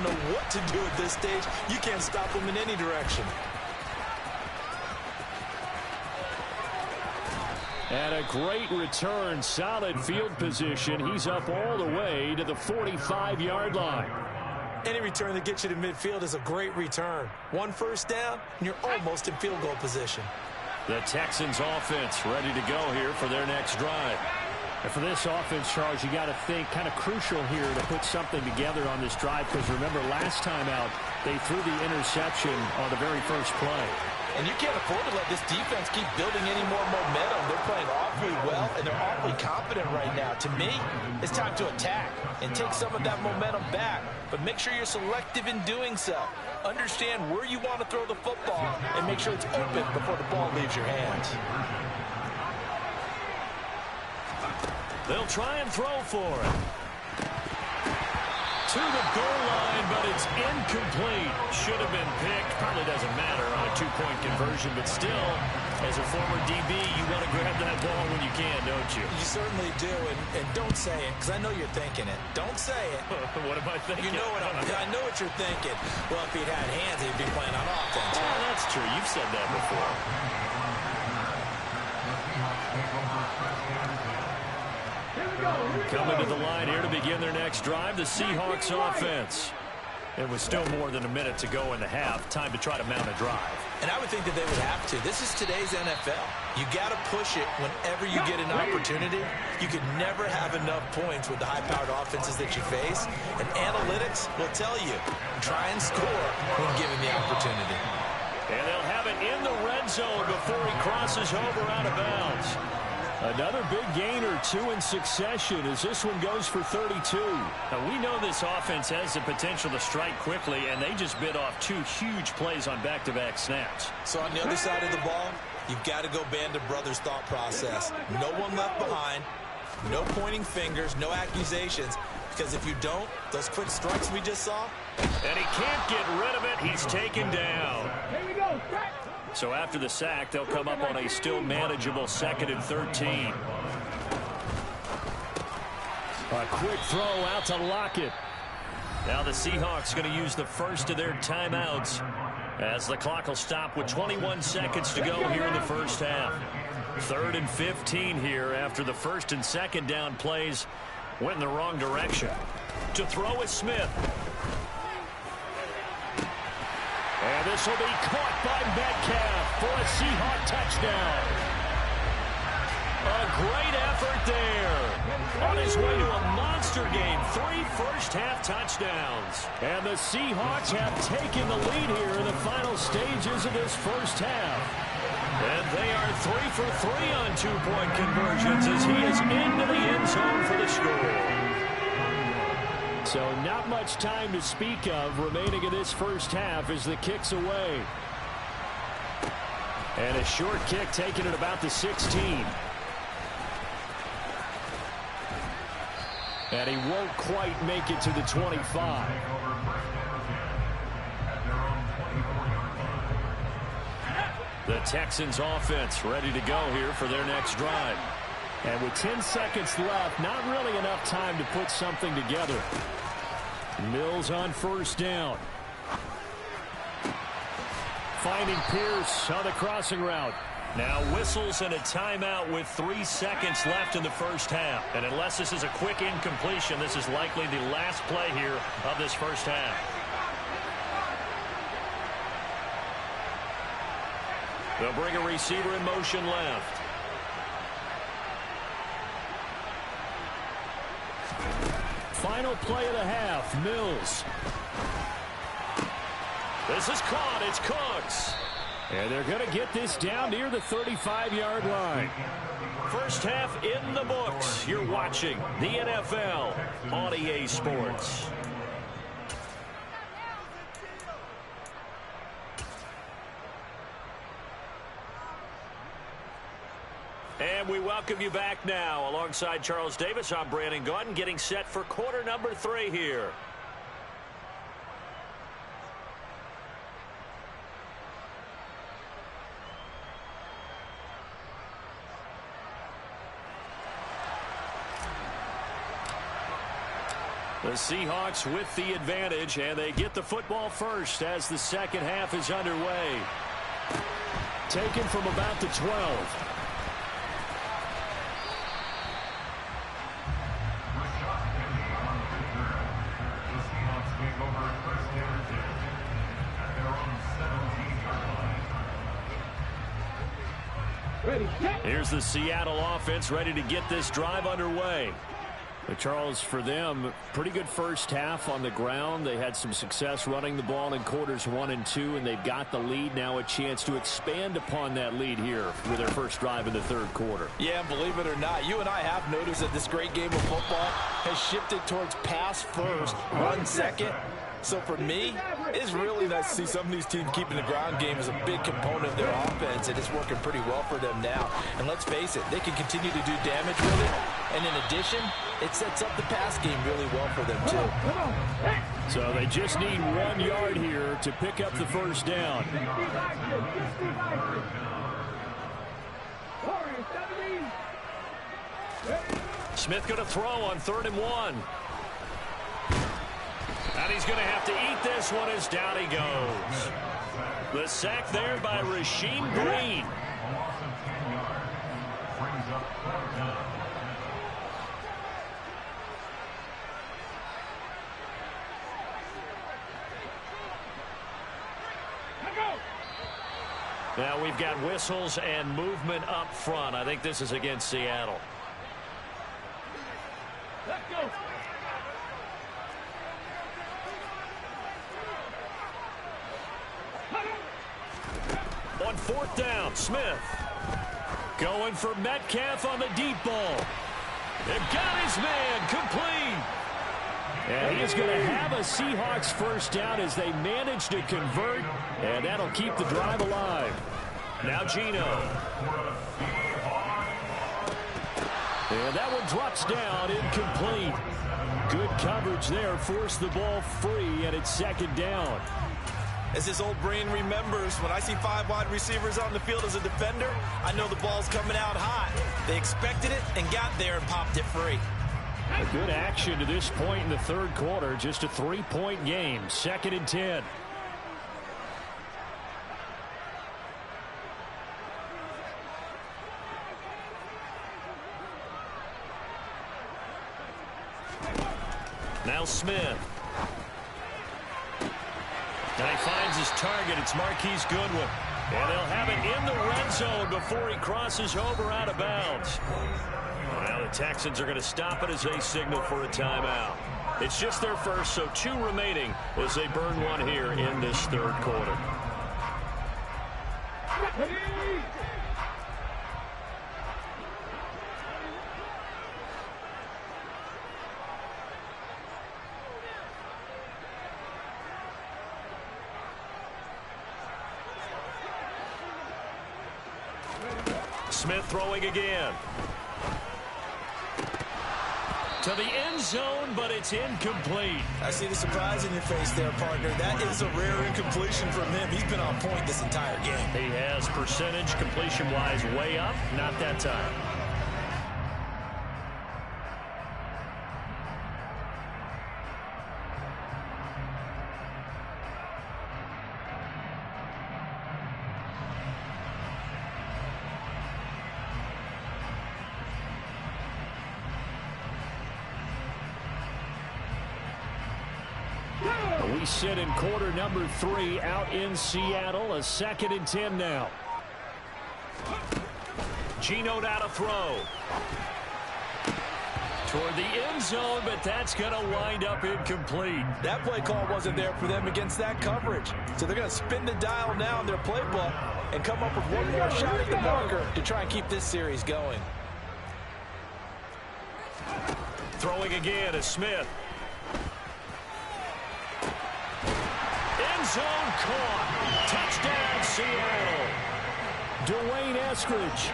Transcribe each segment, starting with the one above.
know what to do at this stage. You can't stop them in any direction. And a great return, solid field position. He's up all the way to the 45-yard line. Any return that gets you to midfield is a great return. One first down, and you're almost in field goal position. The Texans offense ready to go here for their next drive. And for this offense, Charles, you got to think kind of crucial here to put something together on this drive, because remember last time out they threw the interception on the very first play. And you can't afford to let this defense keep building any more momentum. They're playing awfully well, and they're awfully confident right now. To me, it's time to attack and take some of that momentum back. But make sure you're selective in doing so. Understand where you want to throw the football and make sure it's open before the ball leaves your hands. They'll try and throw for it. To the goal line, but it's incomplete. Should have been picked. Probably doesn't matter on a two-point conversion, but still, as a former DB, you want to grab that ball when you can, don't you? You certainly do, and don't say it, because I know you're thinking it. Don't say it. What am I thinking? You know what I know what you're thinking. Well, if he'd had hands, he'd be playing on offense. Oh, that's true. You've said that before. Coming to the line here to begin their next drive, the Seahawks offense. It was still more than a minute to go in the half. Time to try to mount a drive. And I would think that they would have to. This is today's NFL. You got to push it whenever you get an opportunity. You could never have enough points with the high-powered offenses that you face. And analytics will tell you, try and score when given the opportunity. And they'll have it in the red zone before he crosses over out of bounds. Another big gain or two in succession as this one goes for 32. Now, we know this offense has the potential to strike quickly, and they just bit off two huge plays on back-to-back snaps. So on the other side of the ball, you've got to go Band of Brothers thought process. No one left behind, no pointing fingers, no accusations, because if you don't, those quick strikes we just saw. And he can't get rid of it. He's taken down. Here we go. So after the sack, they'll come up on a still manageable 2nd and 13. A quick throw out to Lockett. Now the Seahawks going to use the first of their timeouts as the clock will stop with 21 seconds to go here in the first half. 3rd and 15 here after the first and second down plays went in the wrong direction. To throw is Smith. And this will be caught by Metcalf for a Seahawk touchdown. A great effort there. On his way to a monster game, 3 first-half touchdowns. And the Seahawks have taken the lead here in the final stages of this first half. And they are 3 for 3 on two-point conversions as he is into the end zone for the score. So not much time to speak of remaining in this first half as the kick's away. And a short kick taken at about the 16. And he won't quite make it to the 25. The Texans offense ready to go here for their next drive. And with 10 seconds left, not really enough time to put something together. Mills on first down. Finding Pierce on the crossing route. Now whistles and a timeout with 3 seconds left in the first half. And unless this is a quick incompletion, this is likely the last play here of this first half. They'll bring a receiver in motion left. Final play of the half, Mills. This is caught. It's Cooks. And they're going to get this down near the 35-yard line. First half in the books. You're watching the NFL on EA Sports. And we welcome you back now. Alongside Charles Davis, I'm Brandon Gaudin, getting set for quarter number 3 here. The Seahawks with the advantage, and they get the football first as the second half is underway. Taken from about the 12. Here's the Seattle offense ready to get this drive underway. But Charles, for them, pretty good first half on the ground. They had some success running the ball in quarters 1 and 2, and they've got the lead. Now a chance to expand upon that lead here with their first drive in the third quarter. Yeah, and believe it or not, you and I have noticed that this great game of football has shifted towards pass first, run second. So for me, it's really nice to see some of these teams keeping the ground game as a big component of their offense, and it's working pretty well for them now. And let's face it, they can continue to do damage with it. And in addition, it sets up the pass game really well for them, too. So they just need 1 yard here to pick up the first down. Smith going to throw on 3rd and 1. And he's going to have to eat this one as down he goes. The sack there by Rasheem Green. Now we've got whistles and movement up front. I think this is against Seattle. Let's go. On 4th down, Smith going for Metcalf on the deep ball. They've got his man complete. And he is going to have a Seahawks first down as they manage to convert, and that'll keep the drive alive. Now Geno. And that one drops down, incomplete. Good coverage there, forced the ball free, and it's 2nd down. As his old brain remembers, when I see 5 wide receivers on the field as a defender, I know the ball's coming out hot. They expected it and got there and popped it free. A good action to this point in the third quarter. Just a 3-point game. 2nd and 10. Now Smith. And he finds his target. It's Marquise Goodwin. And they'll have it in the red zone before he crosses over out of bounds. Well, the Texans are going to stop it as they signal for a timeout. It's just their first, so 2 remaining as they burn one here in this third quarter. Smith throwing again. To the end zone, but it's incomplete. I see the surprise in your face there, partner. That is a rare incompletion from him. He's been on point this entire game. He has percentage completion-wise way up. Not that time. We sit in quarter number 3 out in Seattle. A 2nd and 10 now. Geno now to throw. Toward the end zone, but that's going to wind up incomplete. That play call wasn't there for them against that coverage. So they're going to spin the dial now in their playbook and come up with one more shot at the marker to try and keep this series going. Throwing again is Smith. Zone caught. Touchdown, Seattle. Dwayne Eskridge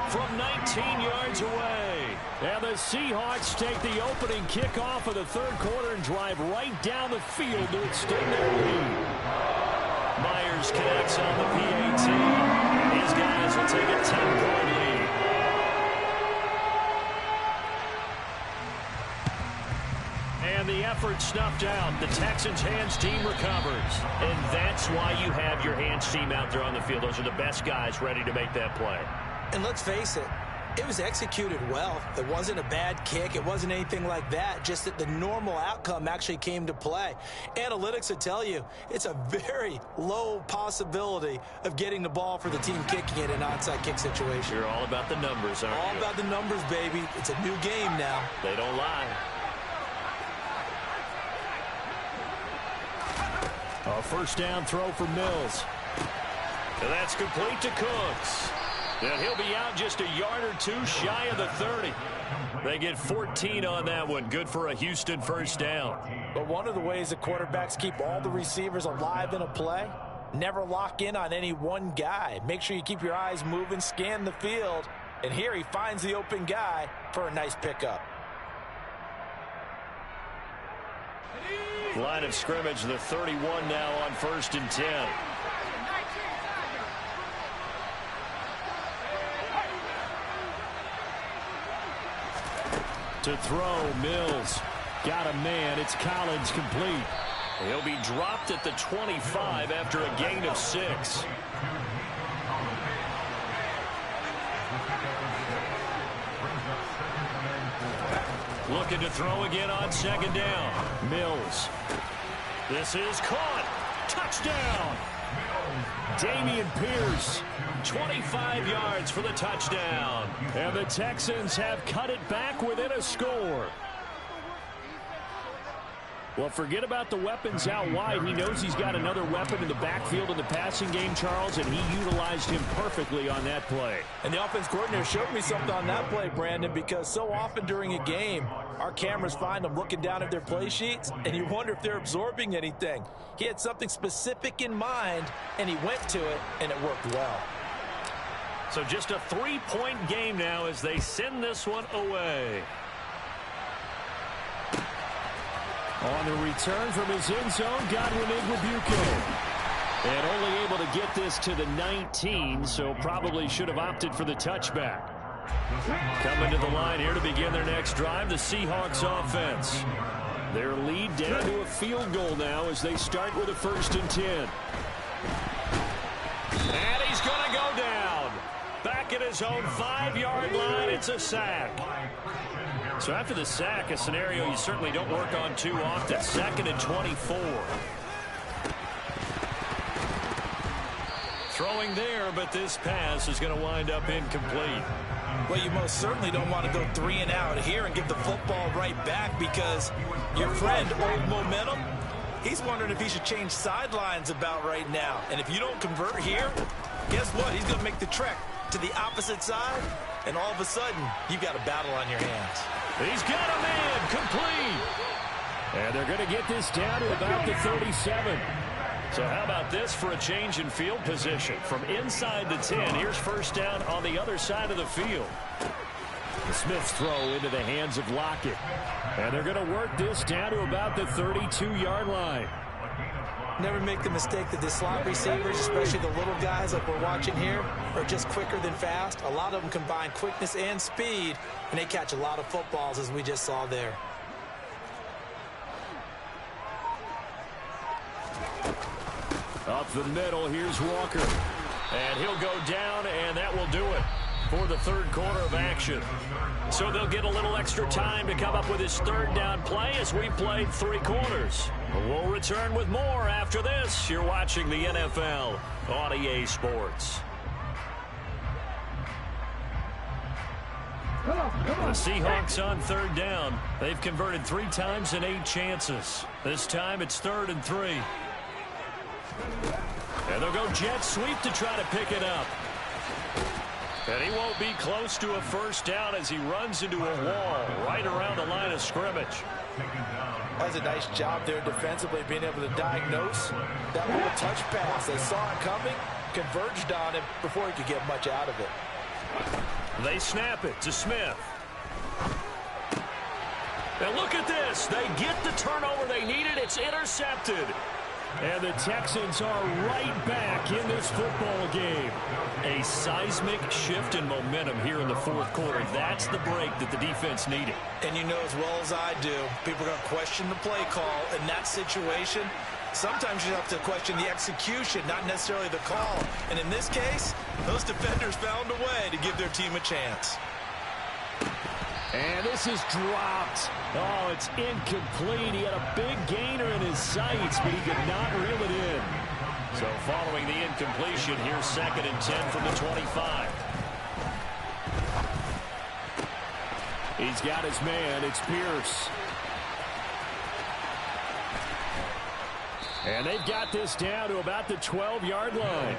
from 19 yards away. And the Seahawks take the opening kickoff of the third quarter and drive right down the field to extend their lead. Myers connects on the PAT. These guys will take a 10-point lead. And the effort snuffed out. The Texans' hands team recovers. And that's why you have your hands team out there on the field. Those are the best guys ready to make that play. And let's face it, it was executed well. It wasn't a bad kick. It wasn't anything like that. Just that the normal outcome actually came to play. Analytics will tell you it's a very low possibility of getting the ball for the team kicking it in an onside kick situation. You're all about the numbers, aren't you? All about the numbers, baby. It's a new game now. They don't lie. A first down throw for Mills. And that's complete to Cooks. And he'll be out just a yard or two shy of the 30. They get 14 on that one. Good for a Houston first down. But one of the ways that quarterbacks keep all the receivers alive in a play, never lock in on any one guy. Make sure you keep your eyes moving, scan the field. And here he finds the open guy for a nice pickup. Line of scrimmage, the 31 now on 1st and 10. To throw, Mills. Got a man. It's Collins, complete. He'll be dropped at the 25 after a gain of 6. Looking to throw again on 2nd down. Mills. This is caught. Touchdown. Dameon Pierce. 25 yards for the touchdown. And the Texans have cut it back within a score. Well, forget about the weapons out wide. He knows he's got another weapon in the backfield in the passing game, Charles, and he utilized him perfectly on that play. And the offense coordinator showed me something on that play, Brandon, because so often during a game, our cameras find them looking down at their play sheets, and you wonder if they're absorbing anything. He had something specific in mind, and he went to it, and it worked well. So just a 3-point game now as they send this one away. On the return from his end zone, Godwin Igwebuike. And only able to get this to the 19, so probably should have opted for the touchback. Coming to the line here to begin their next drive, the Seahawks offense. Their lead down to a field goal now as they start with a 1st and 10. And he's going to go down. Back at his own 5-yard line, it's a sack. So after the sack, a scenario you certainly don't work on too often. 2nd and 24. Throwing there, but this pass is going to wind up incomplete. Well, you most certainly don't want to go 3 and out here and give the football right back because your friend, Old Momentum, he's wondering if he should change sidelines about right now. And if you don't convert here, guess what? He's going to make the trek to the opposite side, and all of a sudden, you've got a battle on your hands. He's got a man, complete. And they're going to get this down to about the 37. So how about this for a change in field position? From inside the 10, here's first down on the other side of the field. The Smith's throw into the hands of Lockett. And they're going to work this down to about the 32-yard line. Never make the mistake that the slot receivers, especially the little guys like we're watching here, are just quicker than fast. A lot of them combine quickness and speed, and they catch a lot of footballs, as we just saw there. Up the middle, here's Walker. And he'll go down, and that will do it for the 3rd quarter of action. So they'll get a little extra time to come up with his 3rd down play as we played 3 quarters. We'll return with more after this. You're watching the NFL on EA Sports. The Seahawks on 3rd down. They've converted 3 times in 8 chances. This time it's 3rd and 3. And they'll go jet sweep to try to pick it up. And he won't be close to a first down as he runs into a wall right around the line of scrimmage. That's a nice job there defensively, being able to diagnose that little touch pass. They saw it coming, converged on him before he could get much out of it. They snap it to Smith. And look at this. They get the turnover they needed. It's intercepted. And the Texans are right back in this football game. A seismic shift in momentum here in the fourth quarter. That's the break that the defense needed. And you know as well as I do, people are going to question the play call in that situation. Sometimes you have to question the execution, not necessarily the call. And in this case, those defenders found a way to give their team a chance. And this is dropped. Oh, it's incomplete. He had a big gainer in his sights, but he could not reel it in. So following the incompletion, here's 2nd and 10 from the 25. He's got his man. It's Pierce. And they've got this down to about the 12-yard line.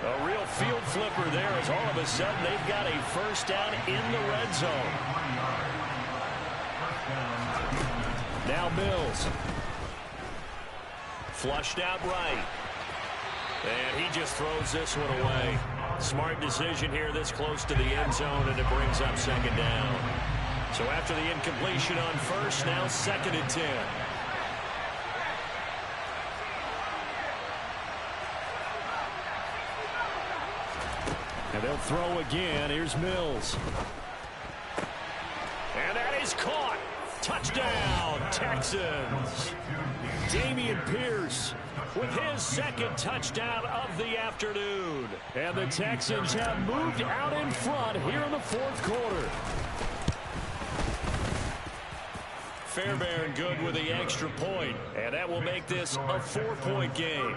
A real field flipper there as all of a sudden they've got a first down in the red zone. Now Mills. Flushed out right. And he just throws this one away. Smart decision here this close to the end zone, and it brings up 2nd down. So after the incompletion on first, now 2nd and 10. And they'll throw again. Here's Mills. And that is caught. Touchdown, Texans. Damian Pierce with his 2nd touchdown of the afternoon. And the Texans have moved out in front here in the fourth quarter. Fairbairn good with the extra point. And that will make this a 4-point game.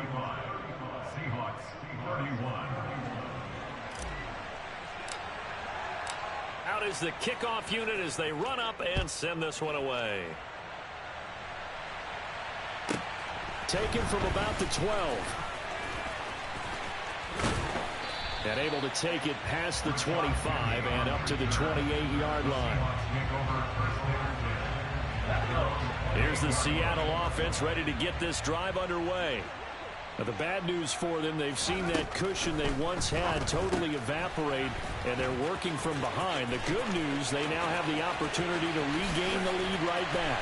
Out is the kickoff unit as they run up and send this one away. Taken from about the 12. And able to take it past the 25 and up to the 28-yard line. Here's the Seattle offense ready to get this drive underway. Now, the bad news for them, they've seen that cushion they once had totally evaporate, and they're working from behind. The good news, they now have the opportunity to regain the lead right back.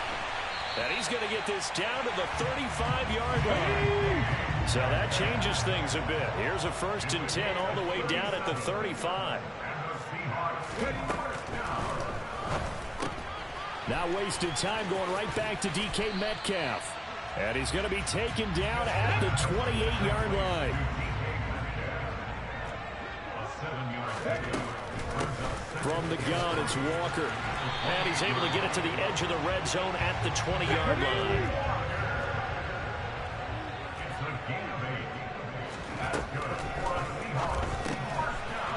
And he's going to get this down to the 35-yard line. So that changes things a bit. Here's a 1st and 10 all the way down at the 35. Now wasted time going right back to DK Metcalf. And he's going to be taken down at the 28-yard line. From the gun, it's Walker. And he's able to get it to the edge of the red zone at the 20-yard line.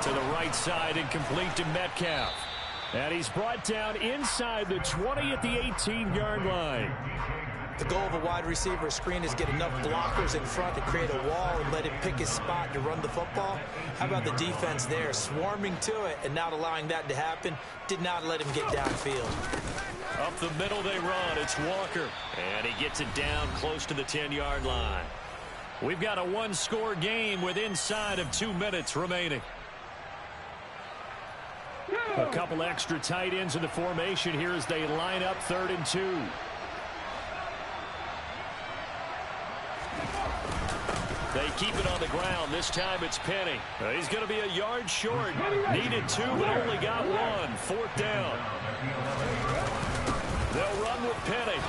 To the right side and complete to Metcalf. And he's brought down inside the 20 at the 18-yard line. The goal of a wide receiver screen is get enough blockers in front to create a wall and let him pick his spot to run the football. How about the defense there, swarming to it and not allowing that to happen? Did not let him get downfield. Up the middle they run. It's Walker. And he gets it down close to the 10-yard line. We've got a one-score game with inside of 2 minutes remaining. A couple extra tight ends in the formation here as they line up 3rd and 2. They keep it on the ground. This time it's Penny. He's going to be a yard short. Needed 2, but only got 1. 4th down. They'll run with Penny.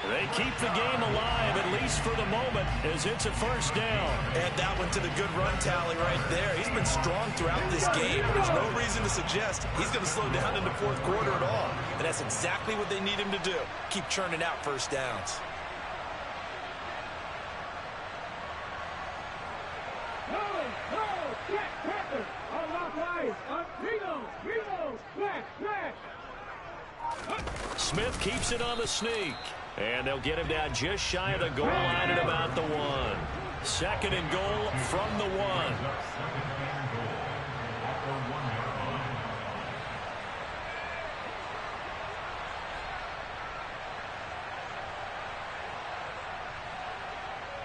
They keep the game alive, at least for the moment, as it's a 1st down. Add that one to the good run tally right there. He's been strong throughout this game. There's no reason to suggest he's going to slow down in the fourth quarter at all. And that's exactly what they need him to do. Keep churning out 1st downs. Smith keeps it on the sneak. And they'll get him down just shy of the goal line at about the 1. 2nd and goal from the 1.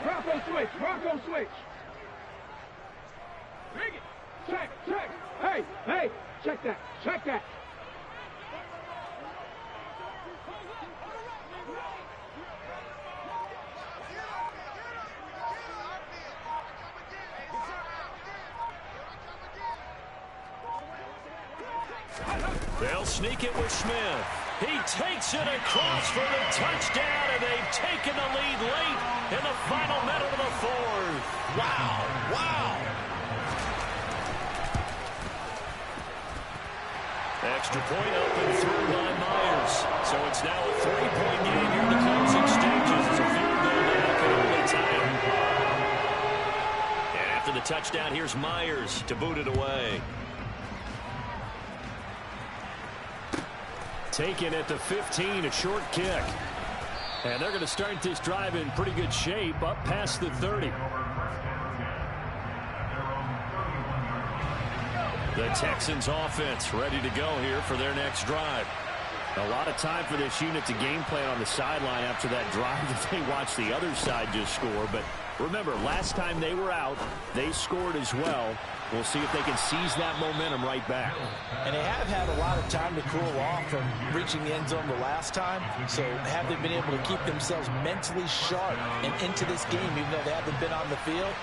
Bronco switch, Bronco switch. Bring it. Check, check. Hey, hey, check that, check that. They'll sneak it with Smith. He takes it across for the touchdown, and they've taken the lead late in the final minute of the fourth. Wow, wow. Extra point up and through by Myers. So it's now a 3-point game here in the closing stages as a field goal now can only tie it. And after the touchdown, here's Myers to boot it away. Taken at the 15, a short kick. And they're going to start this drive in pretty good shape up past the 30. The Texans offense ready to go here for their next drive. A lot of time for this unit to game plan on the sideline after that drive that they watched the other side just score. But remember, last time they were out, they scored as well. We'll see if they can seize that momentum right back. And they have had a lot of time to cool off from reaching the end zone the last time. So have they been able to keep themselves mentally sharp and into this game, even though they haven't been on the field?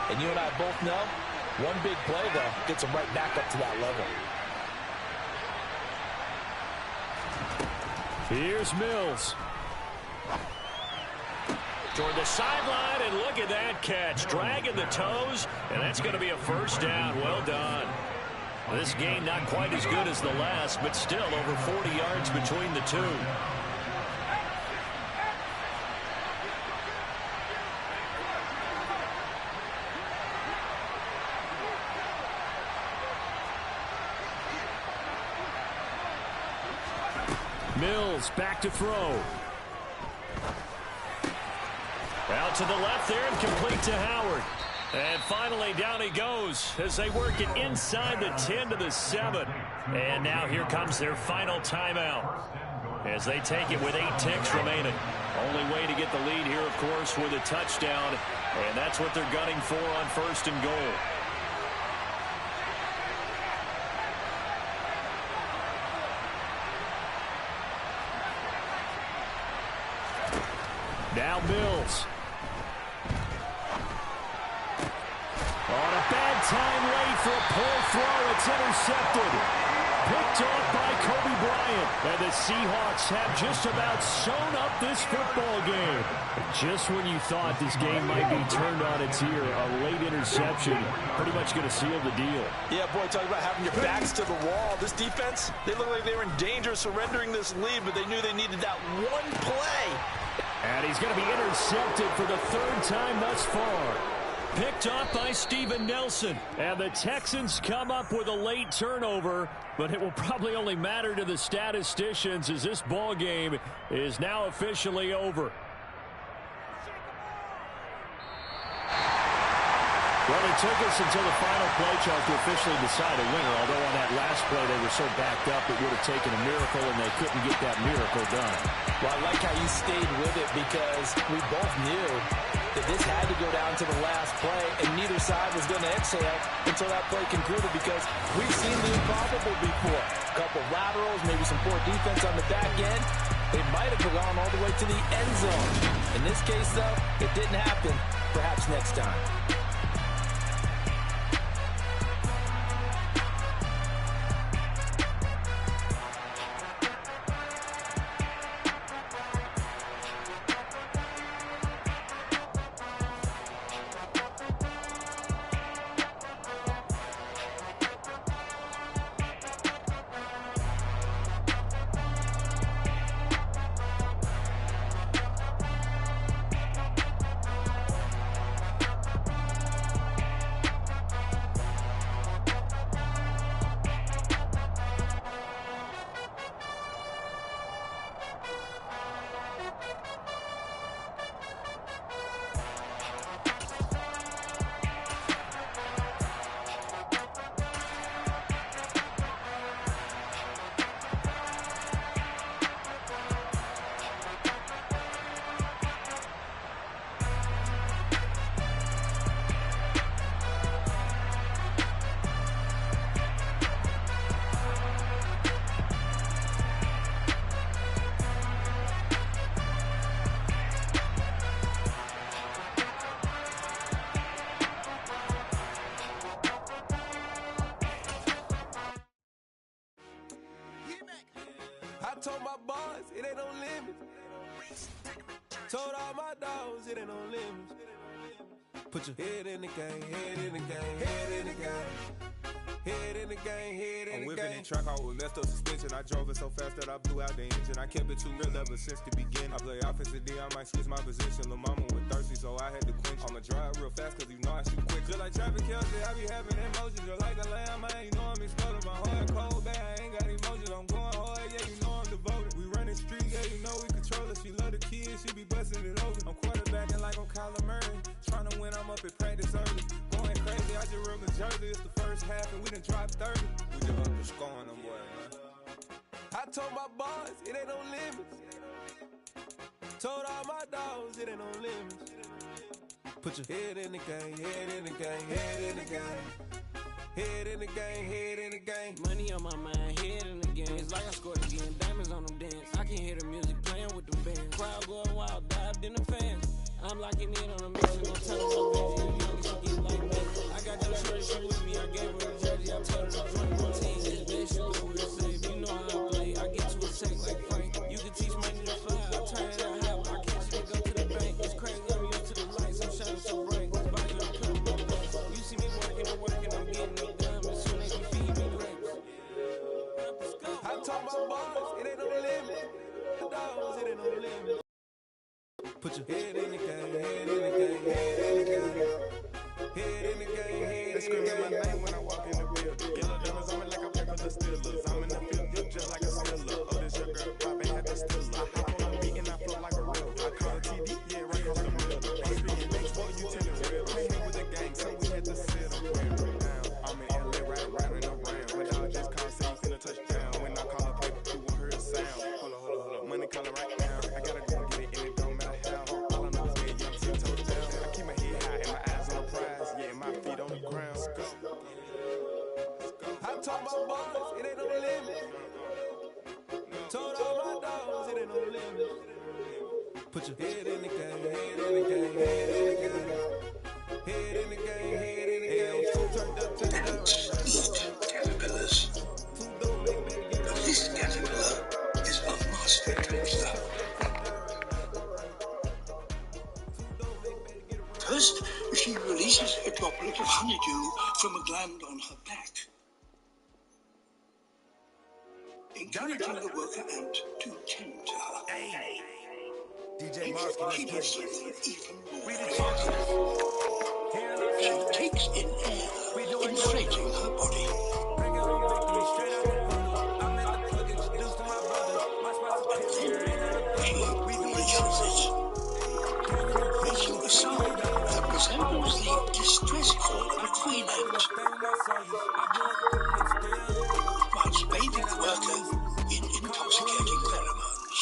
And you and I both know, one big play, though, gets them right back up to that level. Here's Mills. Toward the sideline, and look at that catch. Dragging the toes, and that's going to be a first down. Well done. This game not quite as good as the last, but still over 40 yards between the two. Mills back to throw. Out to the left there and complete to Howard. And finally down he goes as they work it inside the 10 to the 7. And now here comes their final timeout as they take it with 8 ticks remaining. Only way to get the lead here, of course, with a touchdown. And that's what they're gunning for on first and goal. Now Mills. On a bad time late for a poor throw. It's intercepted. Picked off by Kobe Bryant. And the Seahawks have just about sewn up this football game. Just when you thought this game might be turned on its ear, a late interception pretty much going to seal the deal. Yeah, boy, talking about having your backs to the wall. This defense, they look like they were in danger of surrendering this lead, but they knew they needed that one play. And he's going to be intercepted for the 3rd time thus far. Picked off by Steven Nelson. And the Texans come up with a late turnover, but it will probably only matter to the statisticians as this ball game is now officially over. Well, it took us until the final play, Charles, to officially decide a winner, although on that last play they were so backed up it would have taken a miracle, and they couldn't get that miracle done. Well, I like how you stayed with it because we both knew that this had to go down to the last play, and neither side was going to exhale until that play concluded because we've seen the improbable before. A couple laterals, maybe some poor defense on the back end. They might have gone all the way to the end zone. In this case, though, it didn't happen. Perhaps next time. it ain't no limits. Put your head in the game, head in the game, head in the game. Head in the game, head in the game. I'm whipping in track, I was messed up suspension. I drove it so fast that I blew out the engine. I kept it too real ever since the beginning. I play offensive D, I might switch my position. Lil' mama was thirsty, so I had to quench. I'ma drive real fast, cause you know I shoot quick. Just like traffic Kelsey, I be having emotions. Just like a lamb, man, you know I'm exploding. My heart cold, bad, I ain't got emotions. I'm going hard, yeah, you know I'm devoted. We running streets, yeah, you know we control it. She love the kids, she be busting it over. I'm quarterbacking like I'm Kyler Murray. Trying to win, I'm up at practice early. Going crazy, I just rub the jersey. It's the first half, and we done dropped 30. We just up to scoring them, boy, man. I told my boys, it ain't no limits. Told all my dogs, it ain't no limits. Put your head in the game, head in the game, head in the game. Head in the game, head in the game. Money on my mind, head in the game. It's like I scored again, diamonds on them dance. I can hear the music playing with the band. Crowd going wild, dived in the fans. I'm locking in on a mission, gon' tell them no vision. You young, she get like that. I got your shorty, she with me. I gave her a jersey, I told her to 21 teams. This bitch, she go real safe. You know how I play. I get to a safe like Frank. You can teach money to fly. I turn it out half. I catch it and go to the bank. It's crazy, I'm used to the lights. I'm shining so bright. Body, I'm putting my best. You see me working, I'm getting it done. As soon as you feed me grapes. I told my boys, it ain't no limit. The dogs, it ain't no limit. Put your head in the game, head in the game, head in the game. Head in the game, head in the game. They screaming my name when I walk in the building. Yellow diamonds on me like I play for the Steelers. I'm in the field just like a Steeler. Oh, this your girl, Bobby had the Steeler. I hop on the beat and I flow like a real. I call it TD, yeah, right across the middle. I'm speaking next, boy, you telling real. Can't hang with the gang, so we had to sit on down. I'm in LA, right around and around. But I just can't say you finna touchdown. When I call a play, you won't hear a sound. Hold up. Money calling right now. I gotta go get it, and it don't matter how. All I know is that I'm 10 toes down. I keep my head high and my eyes on the prize. Yeah, my feet on the ground. I told my boys, it ain't no limit. Told all my dogs, it ain't no limit. Put your head in the game, head in the game, head in the game. Head in the game, head in the game. Caterpillars. But this caterpillar is unmastered to himself. First, she releases a droplet of honeydew from a gland on her back, encouraging the worker ant to tend to her. DJ She does something even more exciting. She takes in air, inflating her body. She releases it, making a sound that resembles the distress call of a queen ant, whilst bathing the worker in intoxicating pheromones.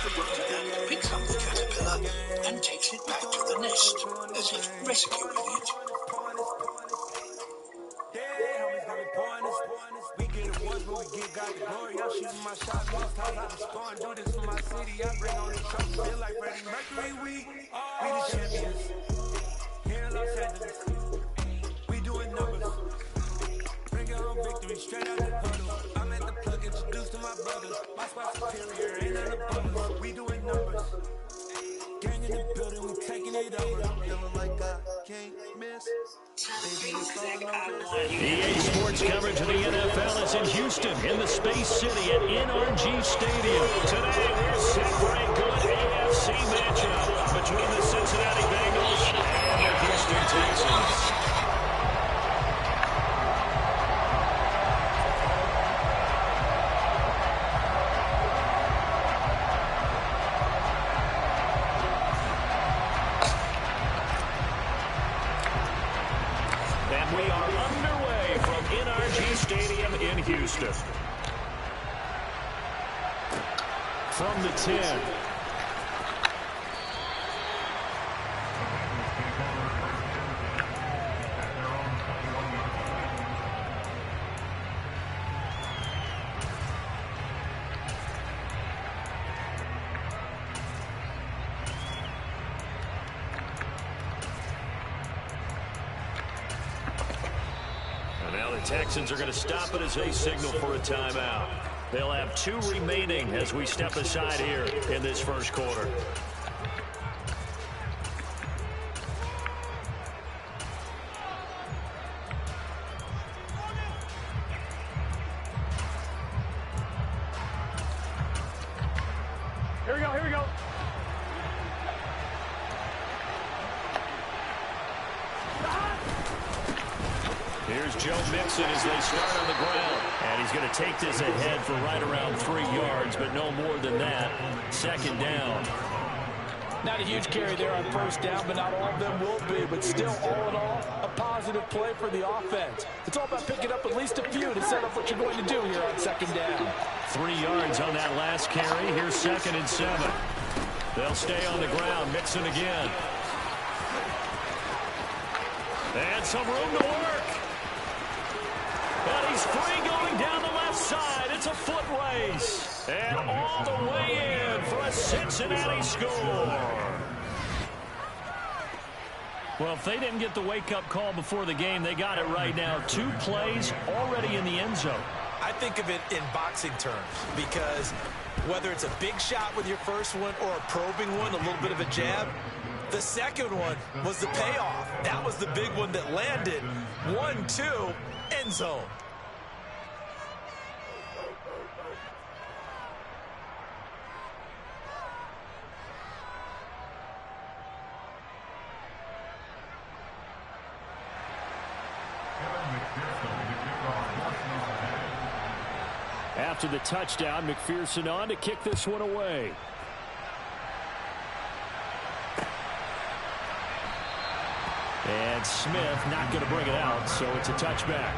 The worker ant picks up the caterpillar and takes it back to the nest, as if rescuing it. We get awards, but we get God the glory. I'm shooting my shot most times. I just scoring, do this for my city. I bring on the trophy, feel like Freddie Mercury. We the champions here in Los Angeles. We doing numbers, bringing home victory straight out the puddle. I'm at the plug, introduced to my brothers. My spot superior, ain't none above us. We doing numbers, gang in the building, we taking it over. Feeling like I can't miss. EA Sports coverage of the NFL is in Houston, in the Space City at NRG Stadium. Today, we're set for a good AFC matchup between the Cincinnati Bengals and the Houston Texans. And we are underway from NRG Stadium in Houston. From the 10. Texans are going to stop it as they signal for a timeout. They'll have 2 remaining as we step aside here in this first quarter. Here we go, here we go. Here's Joe Mixon as they start on the ground. And he's going to take this ahead for right around 3 yards, but no more than that. Second down. Not a huge carry there on first down, but not all of them will be. But still, all in all, a positive play for the offense. It's all about picking up at least a few to set up what you're going to do here on second down. 3 yards on that last carry. Here's 2nd and 7. They'll stay on the ground. Mixon again. And some room to work. And he's free going down the left side. It's a foot race. And all the way in for a Cincinnati score. Well, if they didn't get the wake-up call before the game, they got it right now. 2 plays already in the end zone. I think of it in boxing terms because whether it's a big shot with your first one or a probing one, a little bit of a jab, the second one was the payoff. That was the big one that landed. 1-2, end zone. After the touchdown, McPherson on to kick this one away. And Smith not going to bring it out, so it's a touchback.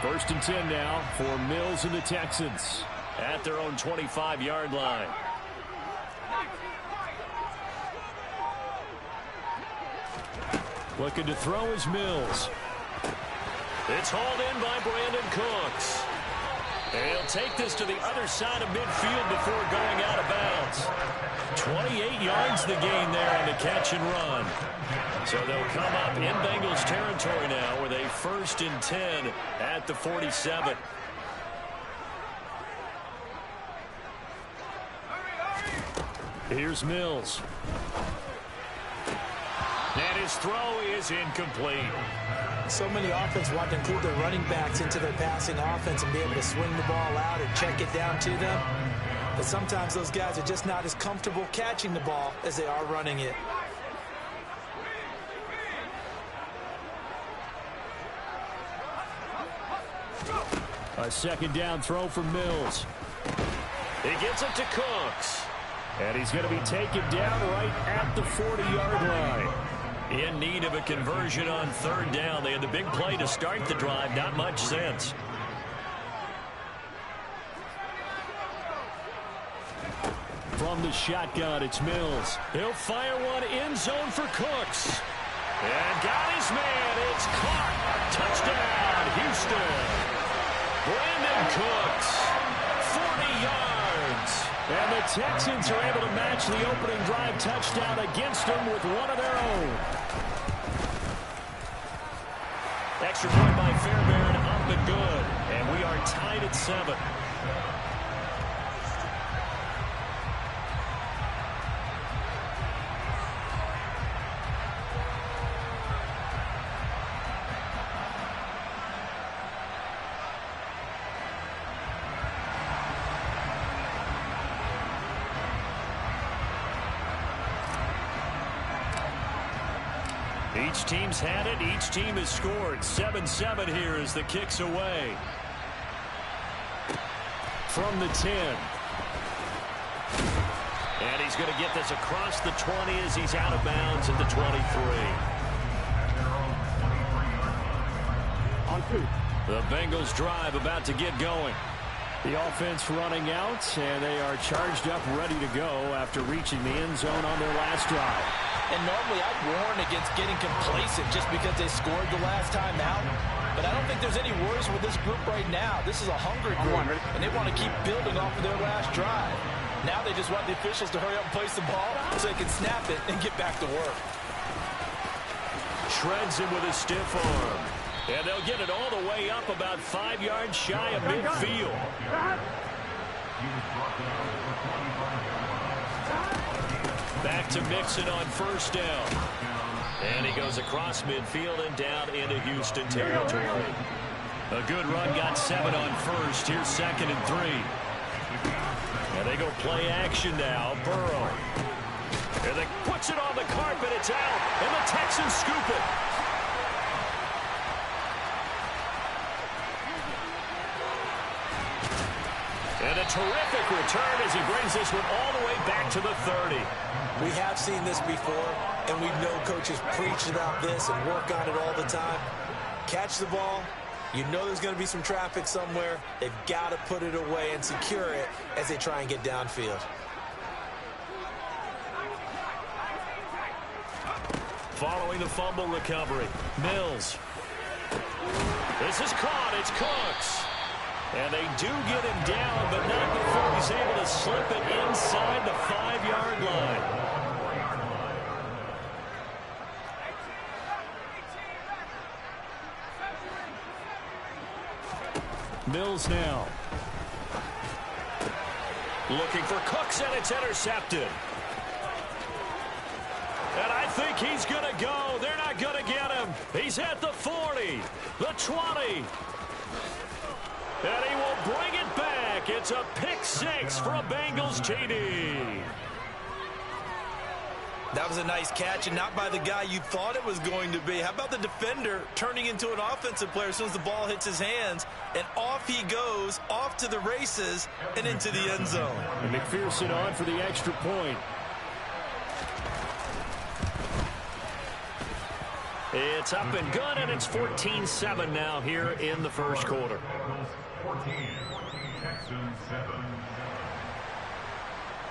First and 10 now for Mills and the Texans at their own 25-yard line. Looking to throw is Mills. It's hauled in by Brandon Cooks. And he'll take this to the other side of midfield before going out of bounds. 28 yards the gain there on the catch and run. So they'll come up in Bengals territory now with a 1st and 10 at the 47. Here's Mills. And his throw is incomplete. So many offenses want to include their running backs into their passing offense and be able to swing the ball out or check it down to them. But sometimes those guys are just not as comfortable catching the ball as they are running it. A second down throw for Mills. He gets it to Cooks. And he's going to be taken down right at the 40-yard line. In need of a conversion on 3rd down. They had the big play to start the drive. Not much sense. From the shotgun, it's Mills. He'll fire one end zone for Cooks. And got his man. It's caught. Touchdown, Houston. Brandon Cooks, 40 yards. And the Texans are able to match the opening drive touchdown against them with one of their own. Extra point by Fairbairn, up and good. And we are tied at 7. Each team's had it. Each team has scored. 7-7 here as the kick's away. From the 10. And he's going to get this across the 20 as he's out of bounds at the 23. On 2. The Bengals drive about to get going. The offense running out, and they are charged up, ready to go after reaching the end zone on their last drive. And normally I'd warn against getting complacent just because they scored the last time out. But I don't think there's any worries with this group right now. This is a hungry group, and they want to keep building off of their last drive. Now they just want the officials to hurry up and place the ball so they can snap it and get back to work. Shreds him with a stiff arm. And they'll get it all the way up about 5 yards shy of midfield. Back to Mixon on first down. And he goes across midfield and down into Houston territory. A good run, got 7 on first. Here's 2nd and 3. And they go play action now. Burrow. And they puts it on the carpet. It's out. And the Texans scoop it. And a terrific return as he brings this one all the way back to the 30. We have seen this before, and we know coaches preach about this and work on it all the time. Catch the ball. You know there's going to be some traffic somewhere. They've got to put it away and secure it as they try and get downfield. Following the fumble recovery, Mills. This is caught. It's Cooks. And they do get him down, but not before he's able to slip it inside the 5-yard line. Mills now. Looking for Cooks, and it's intercepted. And I think he's going to go. They're not going to get him. He's at the 40, the 20. And he will bring it back. It's a pick 6 for a Bengals TD. That was a nice catch, and not by the guy you thought it was going to be. How about the defender turning into an offensive player as soon as the ball hits his hands, and off he goes, off to the races, and into the end zone. And McPherson on for the extra point. It's up and good, and it's 14-7 now here in the first quarter. 14, Texans 7.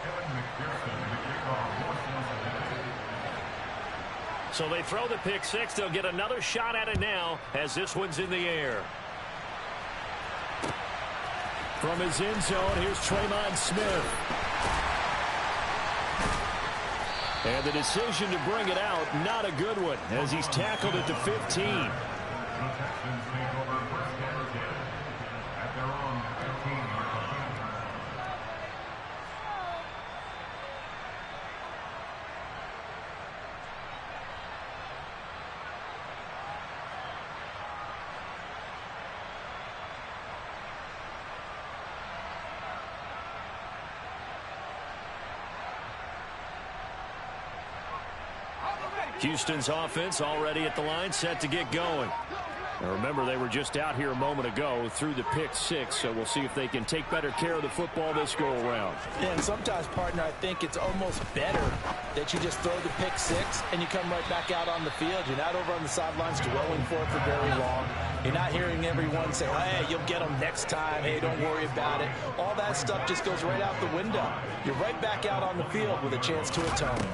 Kevin McPherson, the kickoff. So they throw the pick 6. They'll get another shot at it now as this one's in the air. From his end zone, here's Tremon Smith. And the decision to bring it out, not a good one, as he's tackled at the 15. The Texans take over first and 10 at their own 15-yard line. Houston's offense already at the line, set to get going. Now remember, they were just out here a moment ago through the pick 6, so we'll see if they can take better care of the football this go-around. Yeah, and sometimes, partner, I think it's almost better that you just throw the pick 6 and you come right back out on the field. You're not over on the sidelines dwelling for it for very long. You're not hearing everyone say, hey, you'll get them next time. Hey, don't worry about it. All that stuff just goes right out the window. You're right back out on the field with a chance to atone.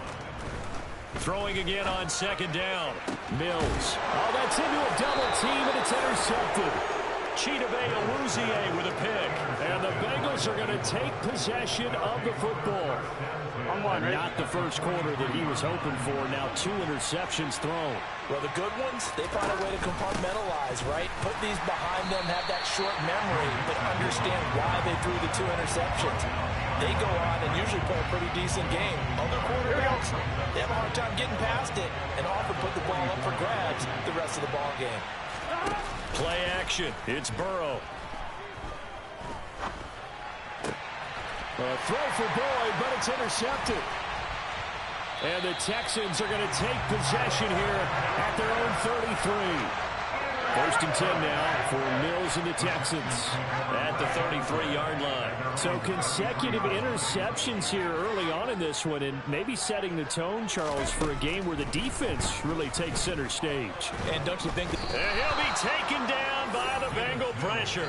Throwing again on second down. Mills. Oh, that's into a double team, and it's intercepted. Chidobe Awuzie with a pick. And the Bengals are going to take possession of the football. Not the first quarter that he was hoping for. Now 2 interceptions thrown. Well, the good ones, they find a way to compartmentalize, right? Put these behind them, have that short memory, but understand why they threw the 2 interceptions. They go on and usually play a pretty decent game. Other quarterbacks, they have a hard time getting past it and often put the ball up for grabs the rest of the ball game. Play action. It's Burrow. A throw for Boyd, but it's intercepted. And the Texans are going to take possession here at their own 33. First and 10 now for Mills and the Texans at the 33-yard line. So consecutive interceptions here early on in this one, and maybe setting the tone, Charles, for a game where the defense really takes center stage. And don't you think that... And he'll be taken down by the Bengal pressure.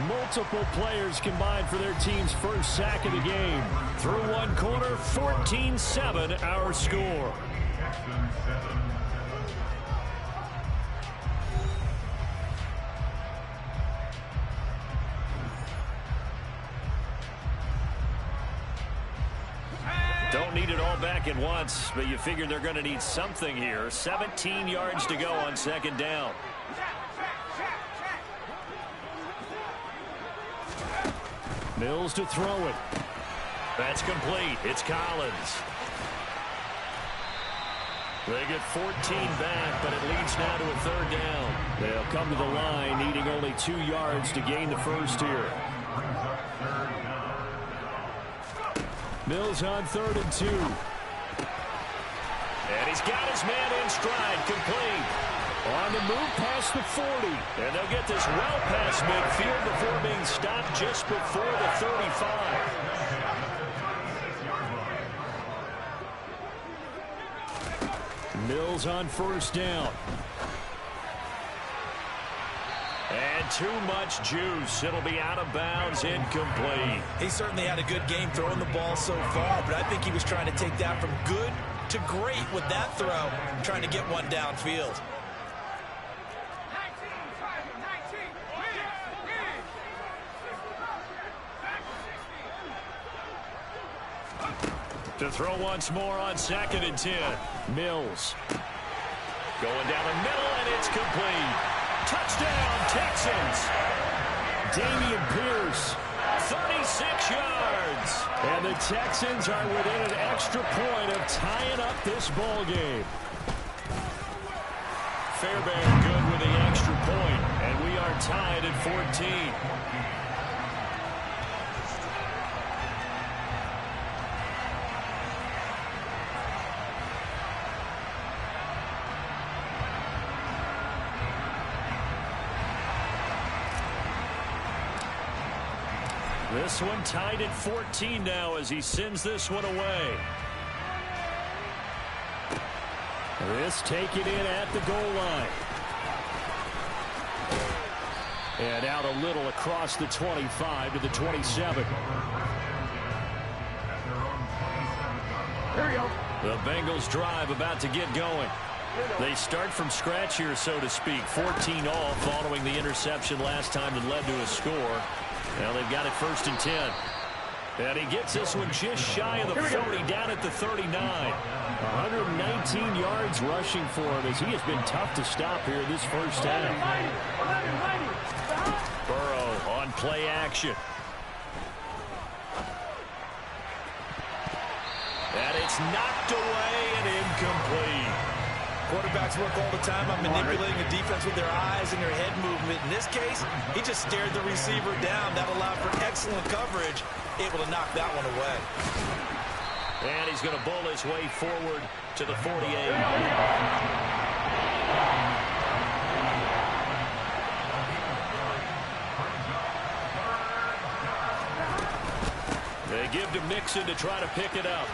Multiple players combined for their team's first sack of the game. Through one quarter, 14-7 our score. Texans 7. Don't need it all back at once, but you figure they're going to need something here. 17 yards to go on second down. Mills to throw it. That's complete. It's Collins. They get 14 back, but it leads now to a third down. They'll come to the line, needing only 2 yards to gain the first here. Mills on 3rd and 2. And he's got his man in stride, complete. On the move past the 40. And they'll get this well past midfield before being stopped just before the 35. Mills on 1st down. And too much juice. It'll be out of bounds, incomplete. He certainly had a good game throwing the ball so far, but I think he was trying to take that from good to great with that throw, trying to get one downfield. To throw once more on 2nd and 10. Mills. Going down the middle, and it's complete. Touchdown, Texans. Dameon Pierce, 36 yards. And the Texans are within an extra point of tying up this ball game. Fairbairn good with the extra point, and we are tied at 14. This one tied at 14 now as he sends this one away. This taken in at the goal line. And out a little across the 25 to the 27. Here we go. The Bengals drive about to get going. They start from scratch here, so to speak. 14 all following the interception last time that led to a score. Now they've got it 1st and 10. And he gets this one just shy of the 40, down at the 39. 119 yards rushing for him as he has been tough to stop here this first half. Burrow on play action. And it's knocked away and incomplete. Quarterbacks work all the time on manipulating the defense with their eyes and their head movement. In this case, he just stared the receiver down. That allowed for excellent coverage, able to knock that one away. And he's going to bowl his way forward to the 48. They give to Mixon to try to pick it up.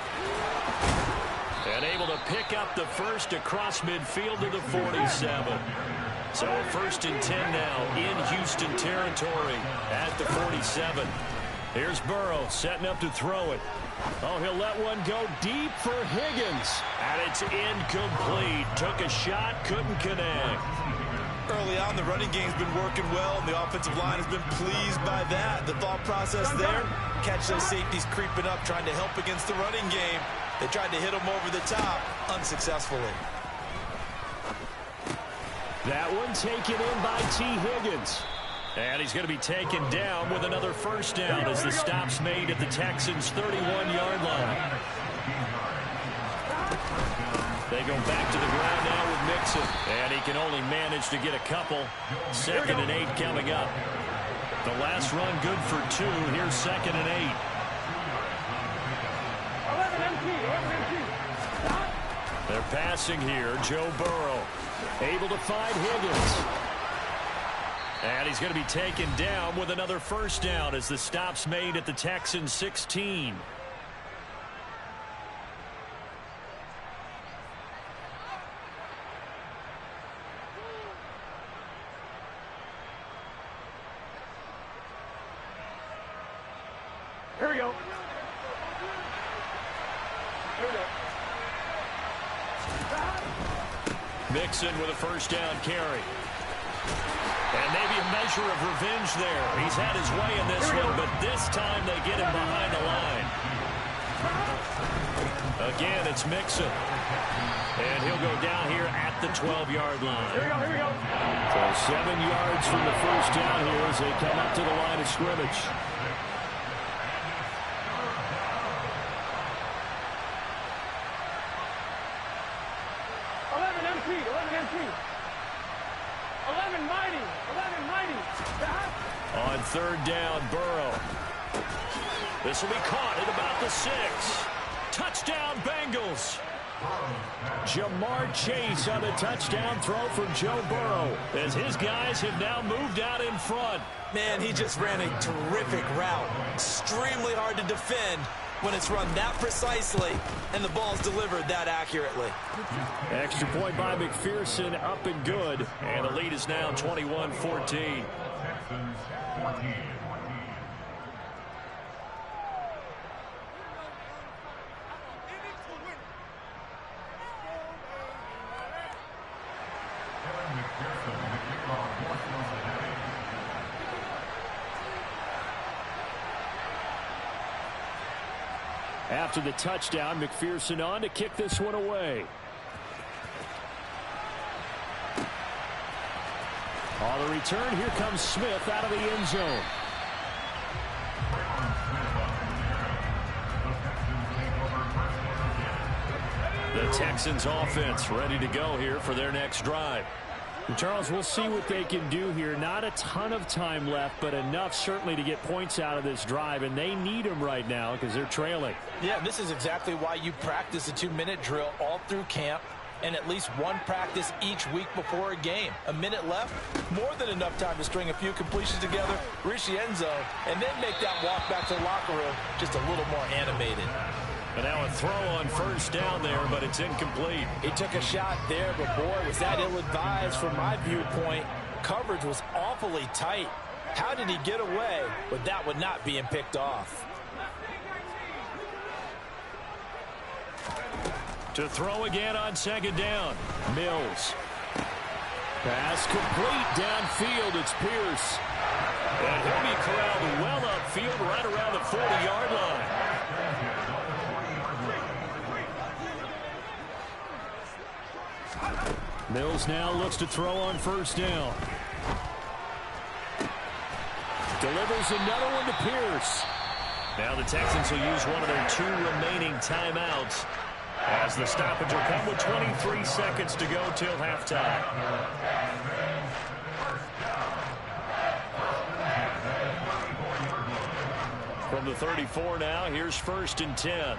And able to pick up the first across midfield to the 47. So a 1st and 10 now in Houston territory at the 47. Here's Burrow setting up to throw it. Oh, he'll let one go deep for Higgins. And it's incomplete. Took a shot, couldn't connect. Early on, the running game's been working well, and the offensive line has been pleased by that. The thought process there, catch those safeties creeping up, trying to help against the running game. They tried to hit him over the top, unsuccessfully. That one taken in by T. Higgins. And he's going to be taken down with another 1st down as the stop's made at the Texans' 31-yard line. They go back to the ground now with Mixon. And he can only manage to get a couple. 2nd and 8 coming up. The last run good for 2. Here's 2nd and 8. They're passing here. Joe Burrow able to find Higgins. And he's going to be taken down with another 1st down as the stop's made at the Texans' 16. go. Here we go. Mixon with a first down carry. And maybe a measure of revenge there. He's had his way in this one, but this time they get him behind the line. Again, it's Mixon. And he'll go down here at the 12-yard line. Here we go. So 7 yards from the first down here as they come up to the line of scrimmage. On third down, Burrow. This will be caught at about the 6. Touchdown, Bengals. Jamar Chase on the touchdown throw from Joe Burrow as his guys have now moved out in front. Man, he just ran a terrific route. Extremely hard to defend when it's run that precisely and the ball's delivered that accurately. Extra point by McPherson, up and good. And the lead is now 21-14. Texans 14. After the touchdown, McPherson on to kick this one away. On the return, here comes Smith out of the end zone. The Texans offense ready to go here for their next drive. Charles, we'll see what they can do here. Not a ton of time left, but enough certainly to get points out of this drive, and they need them right now because they're trailing. Yeah, this is exactly why you practice a 2-minute drill all through camp and at least one practice each week before a game. A minute left, more than enough time to string a few completions together, reach the end zone, and then make that walk back to the locker room just a little more animated. And now a throw on first down there, but it's incomplete. He took a shot there, but boy, was that ill-advised from my viewpoint. Coverage was awfully tight. How did he get away with that one not being picked off? To throw again on second down. Mills. Pass complete downfield. It's Pierce. And he'll be corralled well upfield right around the 40-yard line. Mills now looks to throw on first down. Delivers another one to Pierce. Now the Texans will use one of their 2 remaining timeouts as the stoppage will come with 23 seconds to go till halftime. From the 34 now, here's 1st and 10.